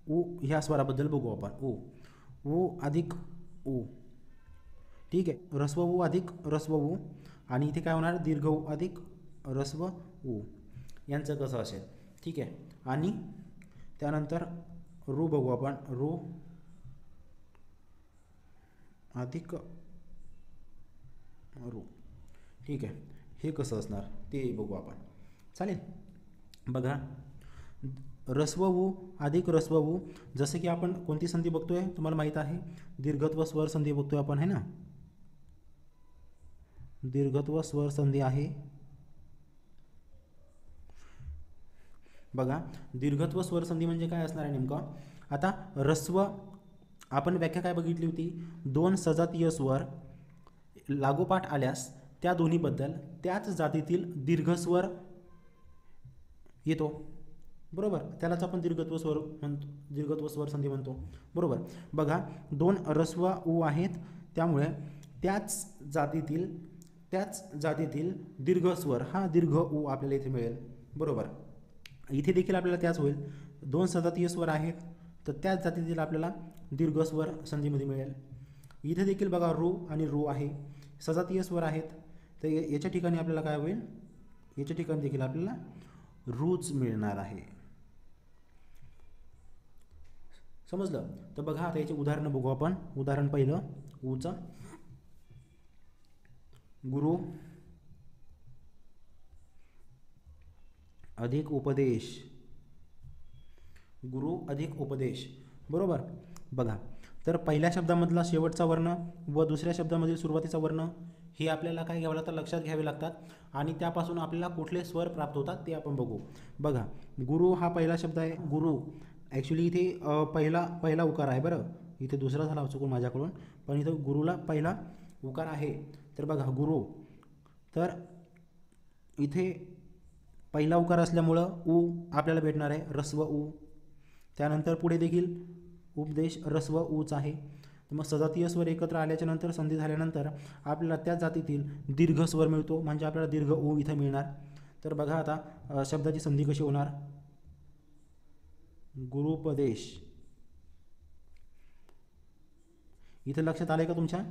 ओ ह्या स्वराबद्दल बघू आपण. ओ अधिक ओ. ठीक आहे, ऱ्हस्व ऊ अधिक ऱ्हस्व ऊ, आणि इथे काय होणार? दीर्घ ऊ अधिक ऱ्हस्व ऊ. यांचं कसं असेल? ठीक आहे. आणि त्यानंतर रू बघू आपण. रू अधिक रू. ठीक आहे, हे कसं असणार ते बघू आपण. चालेल. बघा ऱ्हस्व ऊ अधिक ऱ्हस्व ऊ, जसे की आपण कोणती संधी बघतोय तुम्हाला माहीत आहे? दीर्घत्व स्वर संधी बघतोय आपण, है ना? दीर्घत्व स्वर संधी आहे. बघा दीर्घत्व स्वर संधी म्हणजे काय असणार आहे नेमकं? आता ऱ्हस्व आपण व्याख्या काय बघितली होती? दोन सजातीय स्वर लागोपाठ आल्यास त्या दोन्हीबद्दल त्याच जातीतील दीर्घस्वर येतो. बरोबर, त्यालाच आपण दीर्घत्व स्वर म्हणतो, दीर्घत्व स्वर संधी म्हणतो. बरोबर. बघा दोन ऱ्हस्व ऊ आहेत, त्यामुळे त्याच जातीतील दीर्घस्वर हा दीर्घ ऊ आपल्याला इथे मिळेल. बरोबर. इथे देखील आपल्याला त्याच होईल. दोन सजातीय स्वर आहेत, तर त्याच जातीतील आपल्याला दीर्घस्वर संधीमध्ये मिळेल. इथे देखील बघा रू आणि रू आहे, सजातीय स्वर आहेत, तर याच्या ठिकाणी आपल्याला काय होईल? याच्या ठिकाणी देखील आपल्याला रूच मिळणार आहे. समजलं? तर बघा आता याचे उदाहरण बघू आपण. उदाहरण पहिलं ऊचं. गुरु अधिक उपदेश. गुरु अधिक उपदेश. बरोबर. बघा तर पहिल्या शब्दामधला शेवटचा वर्ण व दुसऱ्या शब्दामधील सुरुवातीचा वर्ण हे आपल्याला काय घ्यावं लागतं? लक्षात घ्यावे लागतात, आणि त्यापासून आपल्याला कुठले स्वर प्राप्त होतात ते आपण बघू. बघा गुरु हा पहिला शब्द आहे. गुरु ॲक्च्युली इथे पहिला उकार आहे. बरं, इथे दुसरा झाला चुकून माझ्याकडून, पण इथं गुरुला पहिला उकार आहे. तर बघा गुरु, तर इथे पहिला उकार असल्यामुळं ऊ आपल्याला भेटणार आहे, ऱ्हस्व ऊ. त्यानंतर पुढे देखील उपदेश ऱ्हस्व ऊच आहे. मग सजातीय स्वर एकत्र आल्याच्या नंतर संधी झाल्यानंतर आपल्याला त्या जातीतील दीर्घ स्वर मिळतो, म्हणजे आपल्याला दीर्घ ऊ इथं मिळणार. तर बघा आता शब्दाची संधी कशी होणार? गुरुपदेश. इथं लक्षात आलंय का तुमच्या?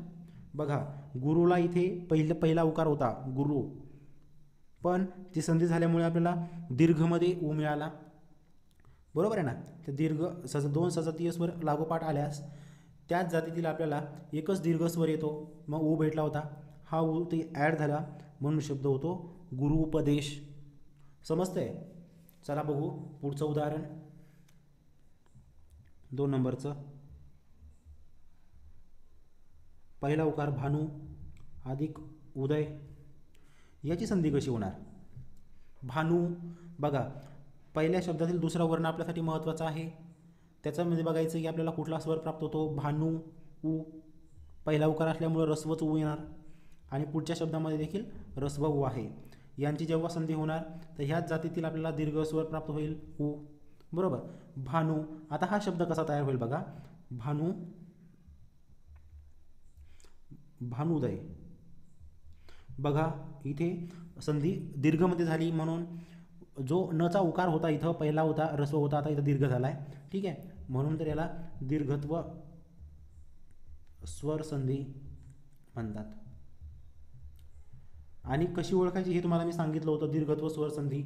बघा गुरुला इथे पहिला उकार होता गुरु, पण ती संधी झाल्यामुळे आपल्याला दीर्घमध्ये ऊ मिळाला. बरोबर आहे ना? ते दोन सजातीय स्वर लागोपाठ आल्यास त्याच जातीतील आपल्याला एकच दीर्घ स्वर येतो, मग ऊ भेटला होता. हा ऊ ते ॲड झाला म्हणून शब्द होतो गुरुपदेश. समजतंय? चला बघू पुढचं उदाहरण. 2 नंबरचं. पहिला उकार भानू अधिक उदय. याची संधी कशी होणार? भानू. बघा पहिल्या शब्दातील दुसरा वर्ण आपल्यासाठी महत्त्वाचा आहे. त्याच्यामध्ये बघायचं की आपल्याला कुठला स्वर प्राप्त होतो? भानू ऊ. पहिला उकार असल्यामुळे ऱ्हस्वच ऊ येणार, आणि पुढच्या शब्दामध्ये देखील ऱ्हस्व ऊ आहे. यांची जेव्हा संधी होणार तर ह्याच जातीतील आपल्याला दीर्घ स्वर प्राप्त होईल ऊ. बरोबर. भानू, आता हा शब्द कसा तयार होईल बघा. भानू, भानुदय. बघा इथे संधी दीर्घमध्ये झाली म्हणून जो नचा उकार होता इथं पहिला होता, रस्व होता, आता इथं दीर्घ झाला आहे. ठीक आहे, म्हणून तर याला दीर्घत्व स्वर संधी म्हणतात. आणि कशी ओळखायची हे तुम्हाला मी सांगितलं होतं. दीर्घत्व स्वर संधी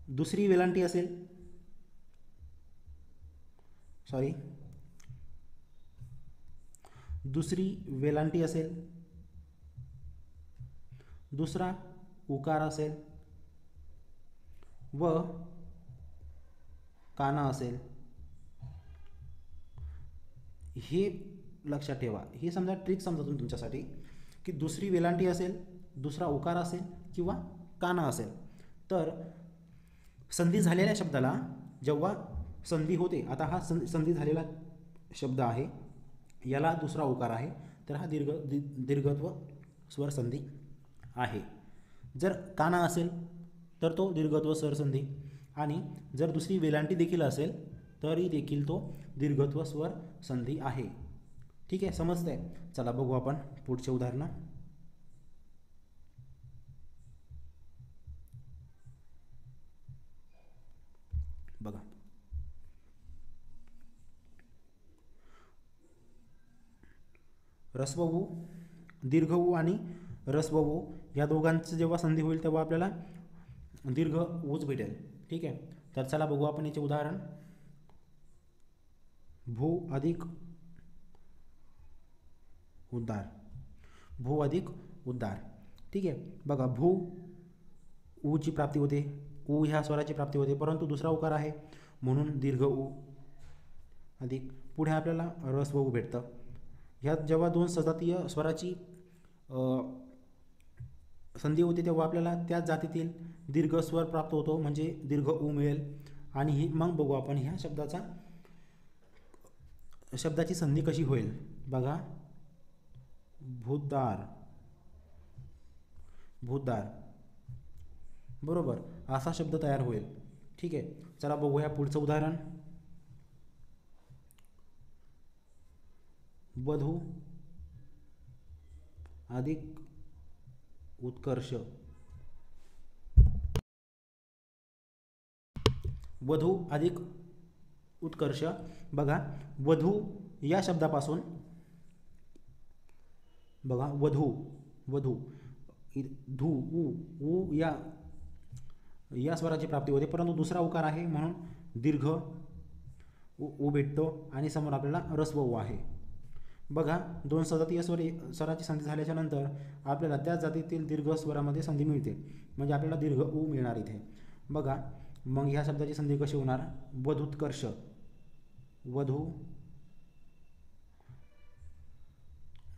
दुसरी वेलांटी असेल, सॉरी दुसरी वेलांटी असेल, दुसरा उकार असेल व काना असेल, हे लक्षात ठेवा. हे समजा ट्रिक समजा तुम्ही तुमच्यासाठी की दुसरी वेलांटी असेल, दुसरा उकार असेल किंवा काना असेल, तर संधी झालेल्या शब्दाला जेव्हा संधी होते, आता हा संधी झालेला शब्द आहे, याला दुसरा उकार आहे, तर हा दीर्घत्व स्वर संधी आहे. जर काना असेल तर तो दीर्घत्व स्वर संधी, आणि जर दुसरी वेलांटी देखील असेल तरी देखील तो दीर्घत्व स्वर संधी आहे. ठीक आहे, समजतंय. चला बघू आपण पुढचे उदाहरण. बघा, ऱ्हस्व उ, दीर्घ उ आणि ऱ्हस्व उ या दोघांचं जेव्हा संधी होईल तेव्हा आपल्याला दीर्घ ऊच भेटेल. ठीक आहे, तर चला बघू आपण याचे उदाहरण. भू अधिक उद्धार, भू अधिक उद्धार. ठीक आहे, बघा भू ऊची प्राप्ती होते, ऊ ह्या स्वराची प्राप्ती होते, परंतु दुसरा उकार आहे म्हणून दीर्घ ऊ अधिक पुढे आपल्याला ऱ्हस्व ऊ भेटतं. ह्यात जेव्हा दोन सजातीय स्वराची संधी होते तेव्हा आपल्याला त्याच जातीतील दीर्घ स्वर प्राप्त होतो, म्हणजे दीर्घ ऊ मिळेल. आणि ही मग बघू आपण ह्या शब्दाची संधी कशी होईल. बघा, भूतदार, भूतदार, बरोबर असा शब्द तयार होईल. ठीक आहे, चला बघूया पुढचं उदाहरण. वधू अधिक उत्कर्ष, वधू अधिक उत्कर्ष. बघा वधू या शब्दापासून, बघा वधू, वधू धू ऊ, ऊ या स्वराची प्राप्ती होते, परंतु दुसरा उकार आहे म्हणून दीर्घ ऊ भेटतो आणि समोर आपल्याला ऱ्हस्व ऊ आहे. बघा दोन सजातीय स्वराची संधी झाल्याच्या नंतर आपल्याला त्या जातीतील दीर्घ स्वरामध्ये संधी मिळते, म्हणजे आपल्याला दीर्घ ऊ मिळणार इथे. बघा मग ह्या शब्दाची संधी कशी होणार. वधूत्कर्ष,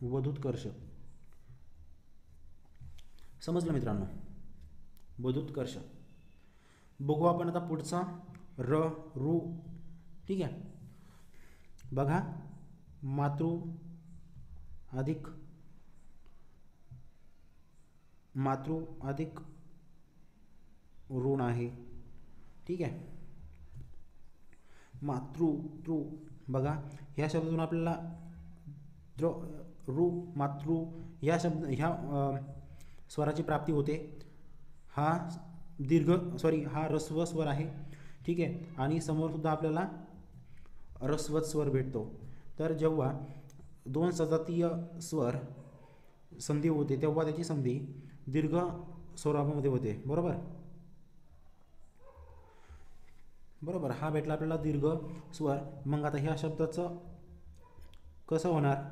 वधूत्कर्ष. समजलं मित्रांनो, वधूत्कर्ष. बघू आपण आता पुढचा र रू. ठीक आहे, बघा मातृ अधिक ऋण आहे. ठीक आहे, मातृ तृ. बघा ह्या शब्दातून आपल्याला रू मातृ ह्या स्वराची प्राप्ती होते. हा हा ऱ्हस्व स्वर आहे. ठीक आहे, आणि समोर सुद्धा आपल्याला ऱ्हस्व स्वर भेटतो. तर जेव्हा दोन सजातीय स्वर संधी होते तेव्हा त्याची संधी दीर्घ स्वरामध्ये होते. बरोबर, बरोबर हा भेटला आपल्याला दीर्घ स्वर. मग आता ह्या शब्दाचं कसं होणार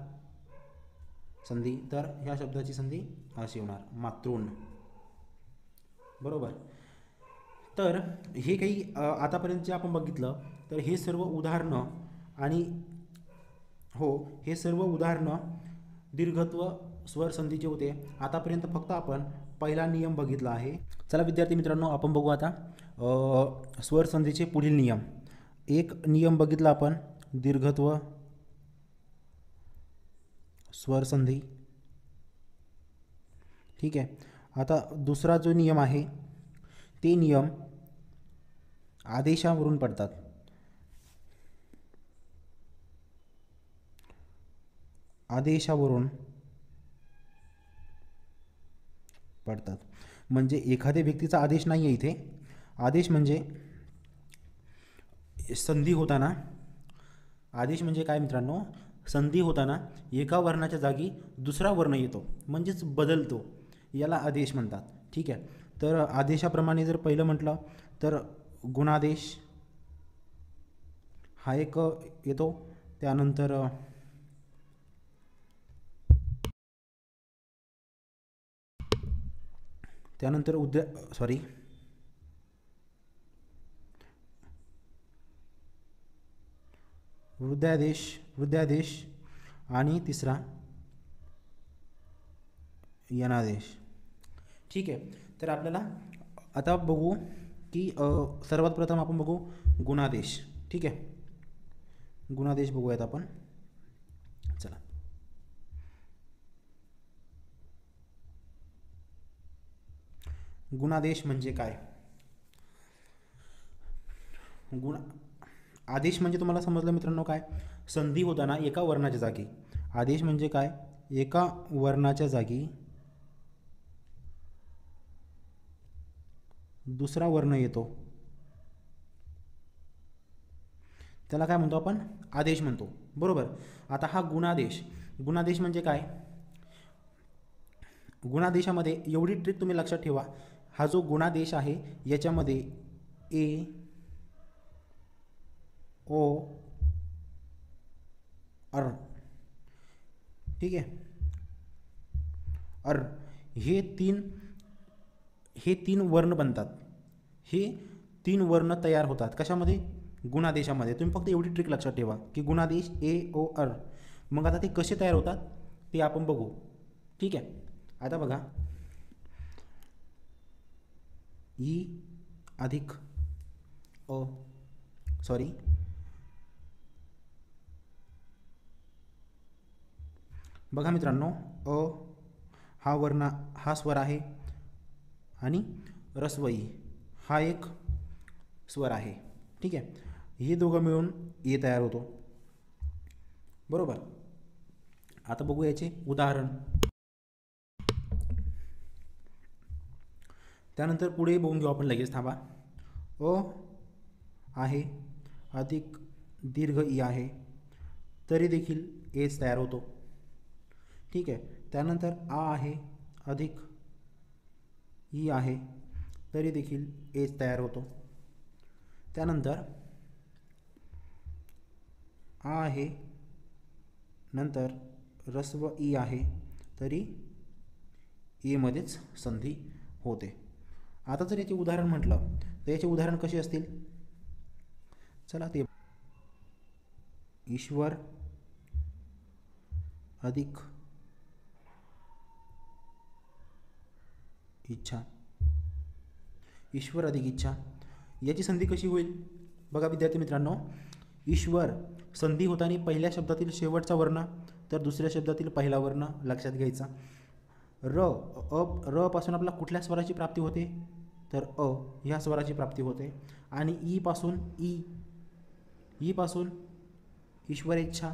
संधी, तर ह्या शब्दाची संधी अशी होणार मातृण. बरोबर, तर हे काही आतापर्यंत जे आपण बघितलं तर हे सर्व उदाहरणं आणि हे सर्व उदाहरणं दीर्घत्व स्वर संधीचे होते. आतापर्यंत फक्त आपण पहिला नियम बघितला आहे. चला विद्यार्थी मित्रांनो, आपण बघू आता स्वर संधीचे पुढील नियम. एक नियम बघितला आपण दीर्घत्व स्वर संधी. ठीक आहे, आता दुसरा जो नियम आहे ते नियम आदेशावरून पडतात. आदेशावरून पडतात. म्हणजे एखाद्या व्यक्तीचा आदेश नाही आहे इथे. आदेश म्हणजे संधी होताना, आदेश म्हणजे काय मित्रांनो, संधी होताना एका वर्णाच्या जागी दुसरा वर्ण येतो म्हणजेच बदलतो, याला आदेश म्हणतात. ठीक आहे. तर आदेशाप्रमाणे जर पहिलं म्हटलं तर गुणादेश हा एक येतो. त्यानंतर वृद्धादेश आणि तिसरा यनादेश. ठीक आहे. तर आपल्याला आता बघू की सर्वात प्रथम आपण बघू गुणादेश. ठीक आहे, गुणादेश बघूयात आपण. चला, गुणादेश म्हणजे काय? आदेश म्हणजे तुम्हाला समजलं मित्रांनो काय? संधी होताना एका वर्णाच्या जागी. आदेश म्हणजे काय? एका वर्णाच्या जागी दुसरा वर्ण येतो, त्याला काय म्हणतो आपण? आदेश म्हणतो. बरोबर. आता हा गुणादेश म्हणजे काय? गुणादेशामध्ये एवढी ट्रिक तुम्ही लक्षात ठेवा, हा जो गुणादेश आहे याच्यामध्ये ए, ओ, अर, ठीक आहे, अर, हे तीन वर्ण बनतात. हे तीन वर्ण तयार होतात कशामध्ये? गुणादेशामध्ये. तुम्ही फक्त एवढी ट्रिक लक्षात ठेवा की गुणादेश ए, ओ, अर. मग आता ते कसे तयार होतात ते आपण बघू. ठीक आहे. आता बघा, ई अधिक अ, सॉरी, बघा मित्रांनो, अ हा स्वर आहे आणि ऱ्हस्व ई हा एक स्वर आहे. ठीक आहे. हे दोघं मिळून ए तयार होतो. बरोबर. आता बघू याचे उदाहरण. त्यानंतर पुढे बघून घेऊ आपण लगेच. थांबा. अ आहे अधिक दीर्घ ई आहे तरी देखील एच तयार होतो. ठीक आहे. त्यानंतर आ आहे अधिक ई आहे तरी देखील एच तयार होतो. त्यानंतर आ आहे, नंतर ऱ्हस्व ई आहे तरी एमध्येच संधी होते. आता जर याचे उदाहरण म्हटलं तर याचे उदाहरण कसे असतील? चला ते, ईश्वर अधिक इच्छा. ईश्वर अधिक इच्छा याची संधी कशी होईल? बघा विद्यार्थी मित्रांनो, ईश्वर संधी होताना पहिल्या शब्दातील शेवटचा वर्ण तर दुसऱ्या शब्दातील पहिला वर्ण लक्षात घ्यायचा. र पासून आपल्याला कुठल्या स्वराची प्राप्ती होते? तर अ ह्या स्वराची प्राप्ती होते. आणि ई पासून ईश्वरेच्छा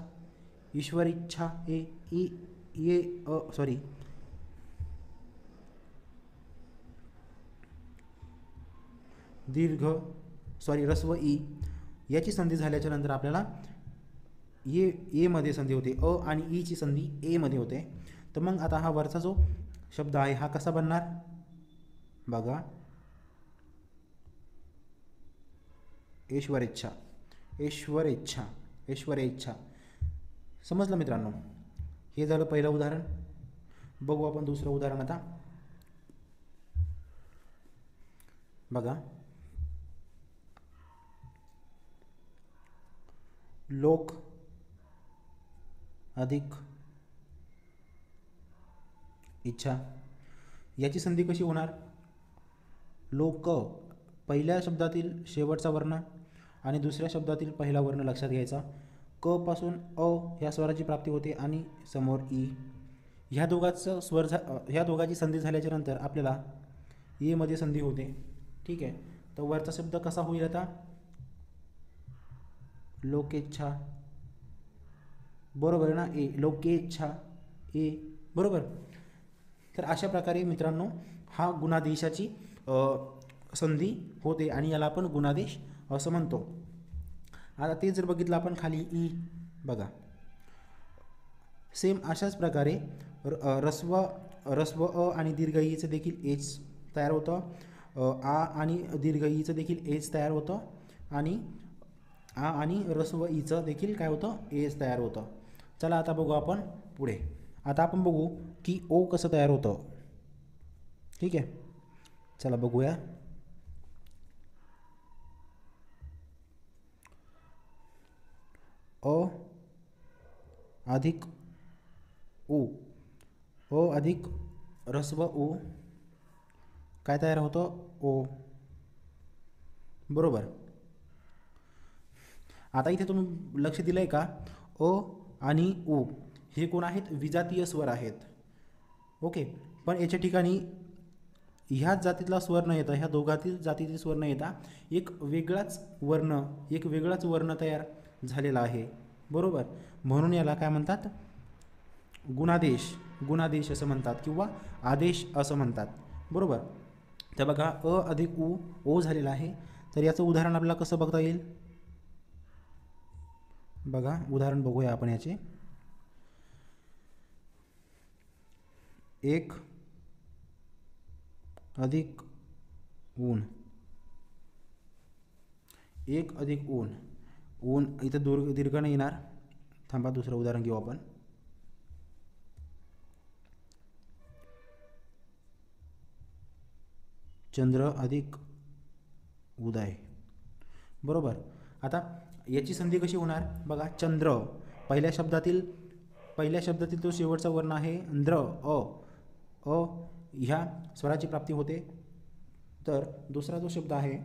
ऱ्हस्व ई याची संधी झाल्याच्या नंतर आपल्याला ए मध्ये संधी होते. अ आणि ई ची संधी ए मध्ये होते. तर मग आता हा वरचा जो शब्द आहे हा कसा बनणार? बघा, ईश्वरेच्छा. समजलं मित्रांनो? हे झालं पहिलं उदाहरण. बघू आपण दुसरं उदाहरण आता. बघा, लोक अधिक इच्छा याची संधी कशी होणार? लोक पहिल्या शब्दातील शेवटचा वर्ण आणि दुसऱ्या शब्दातील पहिला वर्ण लक्षात घ्यायचा. क पासून अ ह्या स्वराची प्राप्ती होते आणि समोर ई. ह्या दोघाची संधी झाल्याच्या नंतर आपल्याला ए मध्ये संधी होते. ठीक आहे. तर वरचा शब्द कसा होईल आता? लोकेच्छा, बरोबर आहे ना? ए, लोकेच्छा, ए, बरोबर. तर अशा प्रकारे मित्रांनो हा गुणादेशाची संधी होते आणि याला आपण गुणादेश असं म्हणतो. आता ते जर बघितलं आपण खाली ई बघा, सेम अशाच प्रकारे रस्व अ आणि दीर्घ ईचं देखील एच तयार होतं, आ आणि दीर्घ ईचं देखील एच तयार होतं आणि आ आणि रस्व ईचं देखील काय होतं? एच तयार होतं. चला आता बघू आपण पुढे. आता आपण बघू की ओ कसं तयार होतं. ठीक आहे, चला बघूया. अ अधिक उ, अ अधिक रस्व उ काय तयार होतं? ओ, बरोबर. आता इथे तुम्ही लक्ष दिलंय का? अ आणि उ हे कोण आहेत? विजातीय स्वर आहेत. ओके, पण याच्या ठिकाणी ह्याच जातीतला स्वर न येता, ह्या दोघातील जातीतील स्वर न येता एक वेगळाच वर्ण तयार झालेला आहे, बरोबर. म्हणून याला काय म्हणतात? गुणादेश असं म्हणतात किंवा आदेश असं म्हणतात, बरोबर. तर बघा अ अधिक उ ओ झालेला आहे. तर याचं उदाहरण आपल्याला कसं बघता येईल? बघा उदाहरण बघूया आपण याचे. एक अधिक ऊन, एक अधिक ऊन, ऊन इथं दीर्घ नाही येणार. थांबा, दुसरं उदाहरण घेऊ आपण. चंद्र अधिक उदय, बरोबर. आता याची संधी कशी होणार? बघा, चंद्र पहिल्या शब्दातील तो शेवटचा वर्ण आहे द्र, अ ह्या स्वराची प्राप्ती होते. तर दुसरा जो शब्द आहे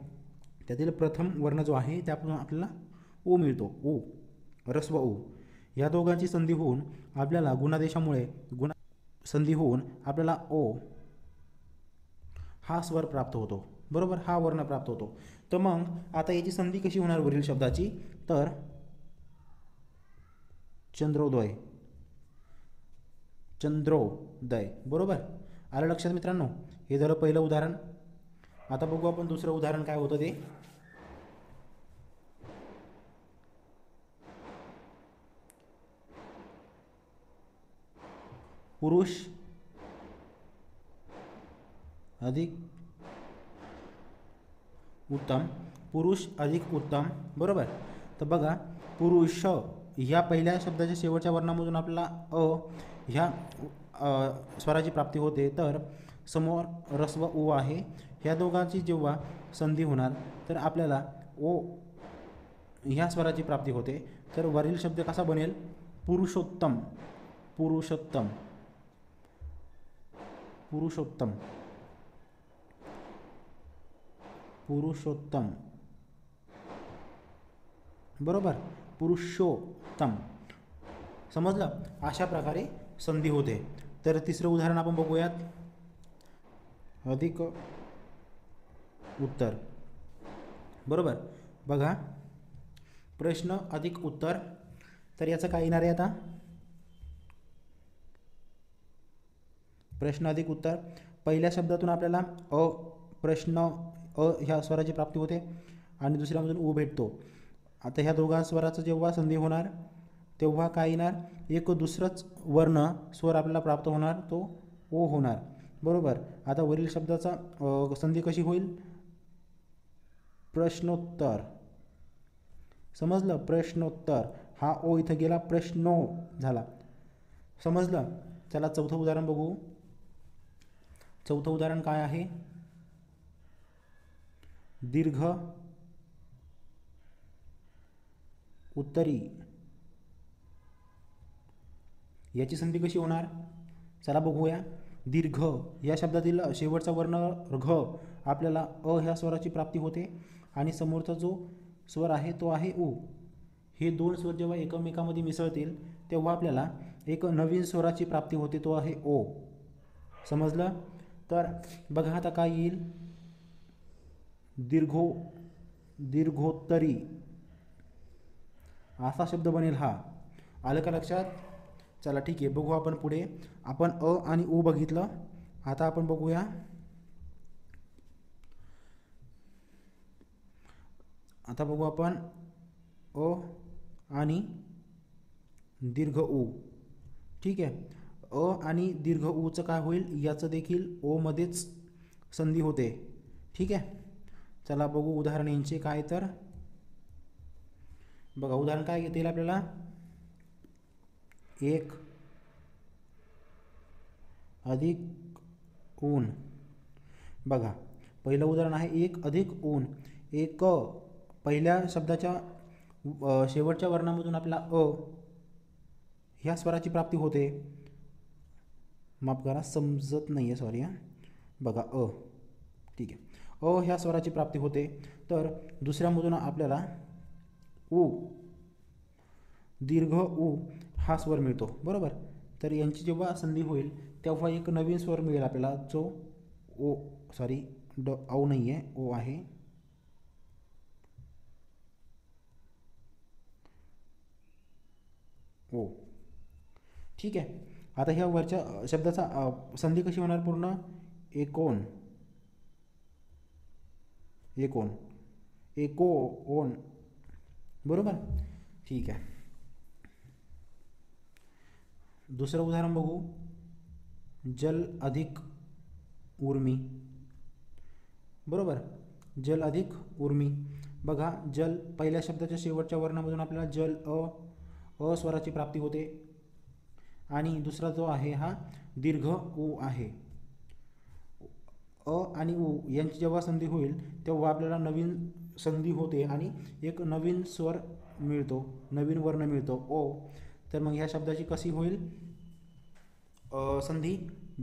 त्यातील प्रथम वर्ण जो आहे त्यापासून आपल्याला ओ मिळतो, ओ, रस्व ओ. या दोघांची संधी होऊन आपल्याला संधी होऊन आपल्याला ओ हा स्वर प्राप्त होतो, बरोबर, हा वर्ण प्राप्त होतो. तर मग आता याची संधी कशी होणार वरील शब्दाची? तर चंद्रोदय, बरोबर. आलं लक्षात मित्रांनो? हे झालं पहिलं उदाहरण. आता बघू आपण दुसरं उदाहरण काय होतं ते. पुरुष अधिक उत्तम, पुरुष अधिक उत्तम, बरोबर. तर बघा, पुरुष ह्या पहिल्या शब्दाच्या शेवटच्या वर्णामधून आपल्याला अ ह्या स्वराची प्राप्ती होते. तर समोर रस्व उ आहे. ह्या दोघांची जेव्हा संधी होणार तर आपल्याला ओ ह्या स्वराची प्राप्ती होते. तर वरील शब्द कसा बनेल? पुरुषोत्तम, पुरुषोत्तम, पुरुषोत्तम, पुरुषोत्तम, बरोबर, पुरुषोत्तम. समजलं? अशा प्रकारे संधी होते. तर तिसरं उदाहरण आपण बघूयात. अधिक उत्तर, बरोबर. बघा, प्रश्न अधिक उत्तर. तर याचं काय येणार आहे आता? प्रश्न अधिक उत्तर. पहिल्या शब्दातून आपल्याला अ ह्या स्वराची प्राप्ती होते आणि दुसऱ्यामधून उ भेटतो. आता ह्या दोघा स्वराचं जेव्हा संधी होणार तेव्हा काय येणार? एक दुसरंच वर्ण स्वर आपल्याला प्राप्त होणार, तो ओ होणार, बरोबर. आता वरील शब्दाचा संधी कशी होईल? प्रश्नोत्तर, समजलं? प्रश्नोत्तर. हा ओ इथं गेला, प्रश्नो झाला, समजलं? चला चौथं उदाहरण बघू. चौथं उदाहरण काय आहे? दीर्घ उत्तरी. याची संधी कशी होणार? चला बघूया. दीर्घ या शब्दातील शेवटचा वर्ण घ आपल्याला अ ह्या स्वराची प्राप्ती होते आणि समोरचा जो स्वर आहे तो आहे उ. हे दोन स्वर जेव्हा एकमेकांमध्ये मिसळतील तेव्हा आपल्याला एक नवीन स्वराची प्राप्ती होते, तो आहे ओ. समजलं? तर बघा आता काय येईल? दीर्घो दीर्घोत्तरी असा शब्द बनेल हा. आलं का लक्षात? चला ठीक आहे, बघू आपण पुढे. आपण अ आणि उ बघितलं. आता आपण बघूया आपण अ आणि दीर्घ ऊ. ठीक आहे, अ आणि दीर्घ ऊचं काय होईल, याचं देखील ओ मध्येच संधी होते. ठीक आहे, चला बघू उदाहरण यांचे काय. तर बघा उदाहरण काय घेता येईल आपल्याला. एक अधिक ऊन. बघा पहिलं उदाहरण आहे एक अधिक ऊन. एक पहिल्या शब्दाच्या शेवटच्या वर्णामधून आपल्याला अ ह्या स्वराची प्राप्ती होते. माफ करा, समजत नाही आहे, सॉरी हां. बघा अ, ठीक आहे, अ ह्या स्वराची प्राप्ती होते. तर दुसऱ्यामधून आपल्याला उ, दीर्घ उ हा स्वर मिळतो. बरोबर. तर यांची जेव्हा संधी होईल तेव्हा एक नवीन स्वर मिळेल आपल्याला, जो ओ, सॉरी औ नाही आहे, ओ आहे. ओ. ठीक आहे, आता ह्या वरच्या शब्दाचा संधी कशी होणार पूर्ण. एकोण, एकोण, एको ओन. बरोबर. ठीक आहे, दुसरं उदाहरण बघू. जल अधिक उर्मी. बरोबर, जल अधिक उर्मी. बघा जल पहिल्या शब्दाच्या शेवटच्या वर्णामधून आपल्याला जल अ स्वराची प्राप्ती होते. आणि दुसरा जो आहे हा दीर्घ उ आहे. अ आणि उ यांची जेव्हा संधी होईल तेव्हा आपल्याला नवीन संधी होते आणि एक नवीन स्वर मिळतो, नवीन वर्ण मिळतो ओ. तर मग ह्या शब्दाची कशी होईल संधी.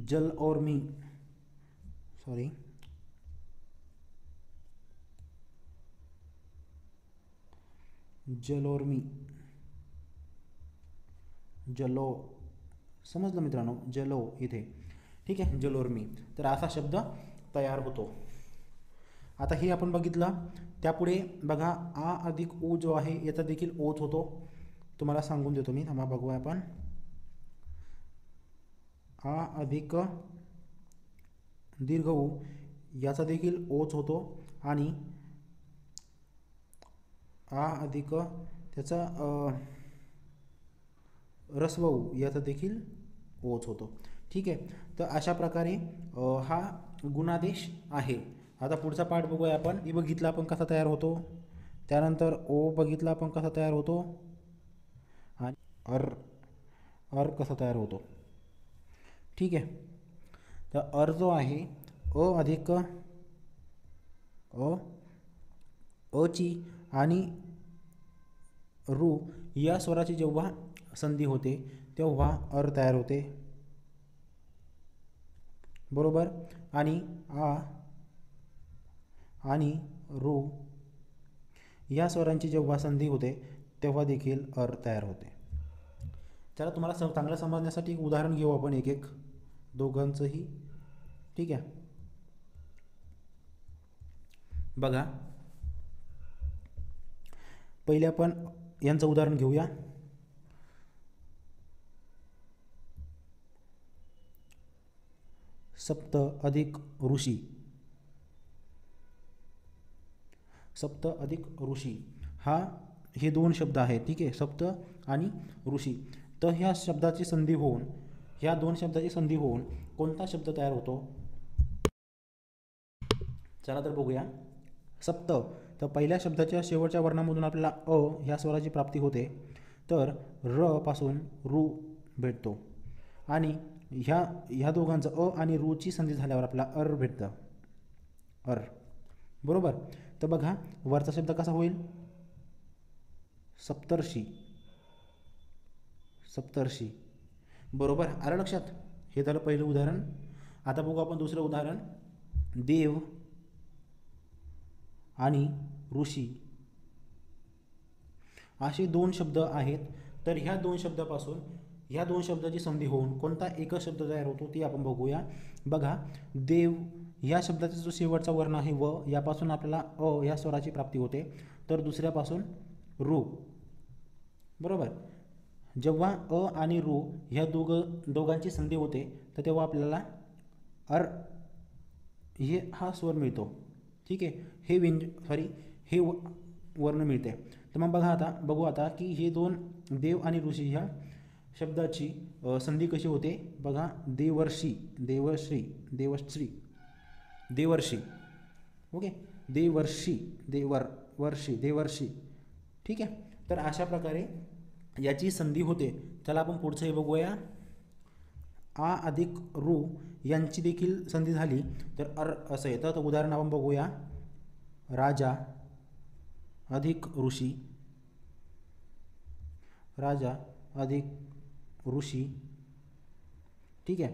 जल और मी, सॉरी, जल और मी, जलो. समजलं मित्रांनो, जलो इथे. ठीक आहे, जलोर्मी. तर असा शब्द तयार होतो. आता हे आपण बघितलं. त्यापुढे बघा आ अधिक ऊ जो आहे याचा देखील ओच होतो. तुम्हाला सांगून देतो मी, थांबा बघूया आपण. आ अधिक दीर्घ ऊ याचा देखील ओच होतो. आणि आ अधिक त्याचा रस्व ऊ याचा देखील ओच होतो. ठीक आहे, तर अशा प्रकारे हा गुणादेश आहे. आता पुढचा पाठ बघूया आपण. ई बघितला आपण कसा तयार होतो. त्यानंतर ओ बघितला आपण कसा तयार होतो. आणि अर कसा तयार होतो. ठीक आहे, तर अर जो आहे अ अधिक अची आणि रू या स्वराची जेव्हा संधी होते तेव्हा अर तयार होते. बरोबर. आणि आ आणि रू या स्वरांची जेव्हा संधी होते तेव्हा देखील अर तयार होते. चला तुम्हाला चांगलं समजण्यासाठी एक उदाहरण घेऊ आपण, एक एक दोघांचंही. ठीक आहे, बघा पहिले आपण यांचं उदाहरण घेऊया. सप्त अधिक ऋषी. सप्त अधिक ऋषी हे दोन शब्द आहेत. ठीक आहे, सप्त आणि ऋषी. तर ह्या शब्दाची संधी होऊन, ह्या दोन शब्दाची संधी होऊन कोणता शब्द तयार होतो. चला तर बघूया. सप्त, तर पहिल्या शब्दाच्या शेवटच्या वर्णामधून आपल्याला अ ह्या स्वराची प्राप्ती होते. तर र पासून रू भेटतो. आणि ह्या दोघांचं अ आणि रूची संधी झाल्यावर आपल्याला अर भेटतं. अर. बरोबर. तर बघा वरचा शब्द कसा होईल. सप्तर्षी. सप्तर्षी. बरोबर. आलं लक्षात. हे झालं पहिलं उदाहरण. आता बघू आपण दुसरं उदाहरण. देव आणि ऋषी असे दोन शब्द आहेत. तर ह्या दोन शब्दापासून दोन शब्दाची संधी होऊन कोणता एकच शब्द तयार होतो ती आपण बघूया. बघा देव या शब्दाचा जो शेवटचा वर्ण आहे व, यापासून आपल्याला अ या स्वराची प्राप्ती होते, तर दुसऱ्यापासून रू. बरोबर. जेव्हा अ आणि रू ह्या दोघांची संधी होते तर तेव्हा आपल्याला अर हा स्वर मिळतो. ठीक आहे, हे वर्ण मिळते. तर मग बघू आता की हे दोन देव आणि ऋषी ह्या शब्दाची संधी कशी होते. बघा, देवर्षी, देवश्री, देवश्री, देवर्षी. ओके, देवर्षी, वर्षी, देवर्षी. ठीक आहे, तर अशा प्रकारे याची संधी होते. चला आपण पुढचं हे बघूया. आ अधिक रू यांची देखील संधी झाली तर अर असं येतं. तर उदाहरण आपण बघूया. राजा अधिक ऋषी, राजा अधिक ऋषी. ठीक आहे,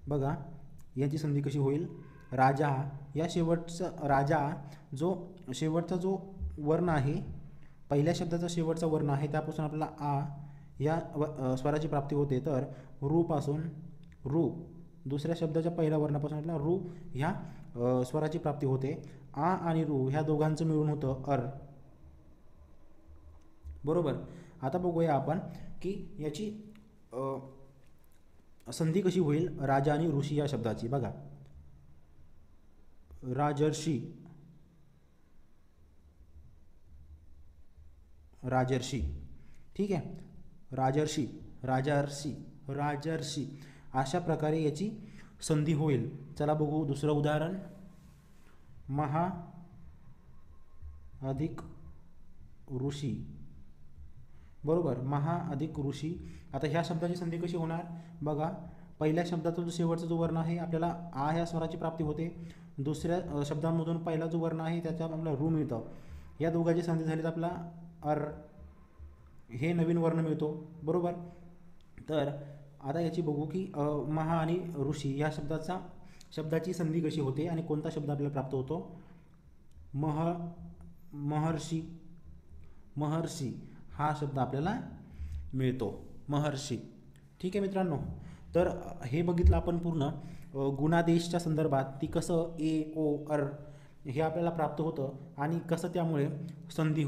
बघा यांची संधी कशी होईल. राजा या शेवटचा जो वर्ण आहे, पहिल्या शब्दाचा शेवटचा वर्ण आहे, त्यापासून आपल्याला आ या स्वराची प्राप्ती होते. तर रू पासून रू, दुसऱ्या शब्दाच्या पहिल्या वर्णापासून आपल्याला रू ह्या स्वराची प्राप्ती होते. आ आणि रू ह्या दोघांचं मिळून होतं अर. बरोबर. आता बघूया आपण की याची संधी कशी होईल राजा आणि ऋषी या शब्दाची. बघा, राजर्षी, राजर्षी. ठीक आहे, राजर्षी, राजर्षी, राजर्षी. अशा प्रकारे याची संधी होईल. चला बघू दुसरं उदाहरण. महा अधिक ऋषी. बरोबर, महा अधिक ऋषी. आता ह्या शब्दाची संधी कशी होणार. बघा, पहिल्या शब्दाचा जो शेवटचा जो वर्ण आहे आपल्याला आ ह्या स्वराची प्राप्ती होते. दुसऱ्या शब्दांमधून पहिला जो वर्ण आहे त्याच्या आपल्याला रू मिळतं. या दोघांची संधी झाली तर आपला अर हे नवीन वर्ण मिळतो. बरोबर. तर आता याची बघू की महा आणि ऋषी या शब्दाची संधी कशी होते आणि कोणता शब्द आपल्याला प्राप्त होतो. महर्षी, महर्षी हा शब्द आपल्याला मिळतो. महर्षी. ठीक आहे मित्रांनो, तर हे बघितलं आपण पूर्ण गुणादेशच्या संदर्भात ती कसं ए, ओ, अर हे आपल्याला प्राप्त होतं आणि कसं त्यामुळे संधी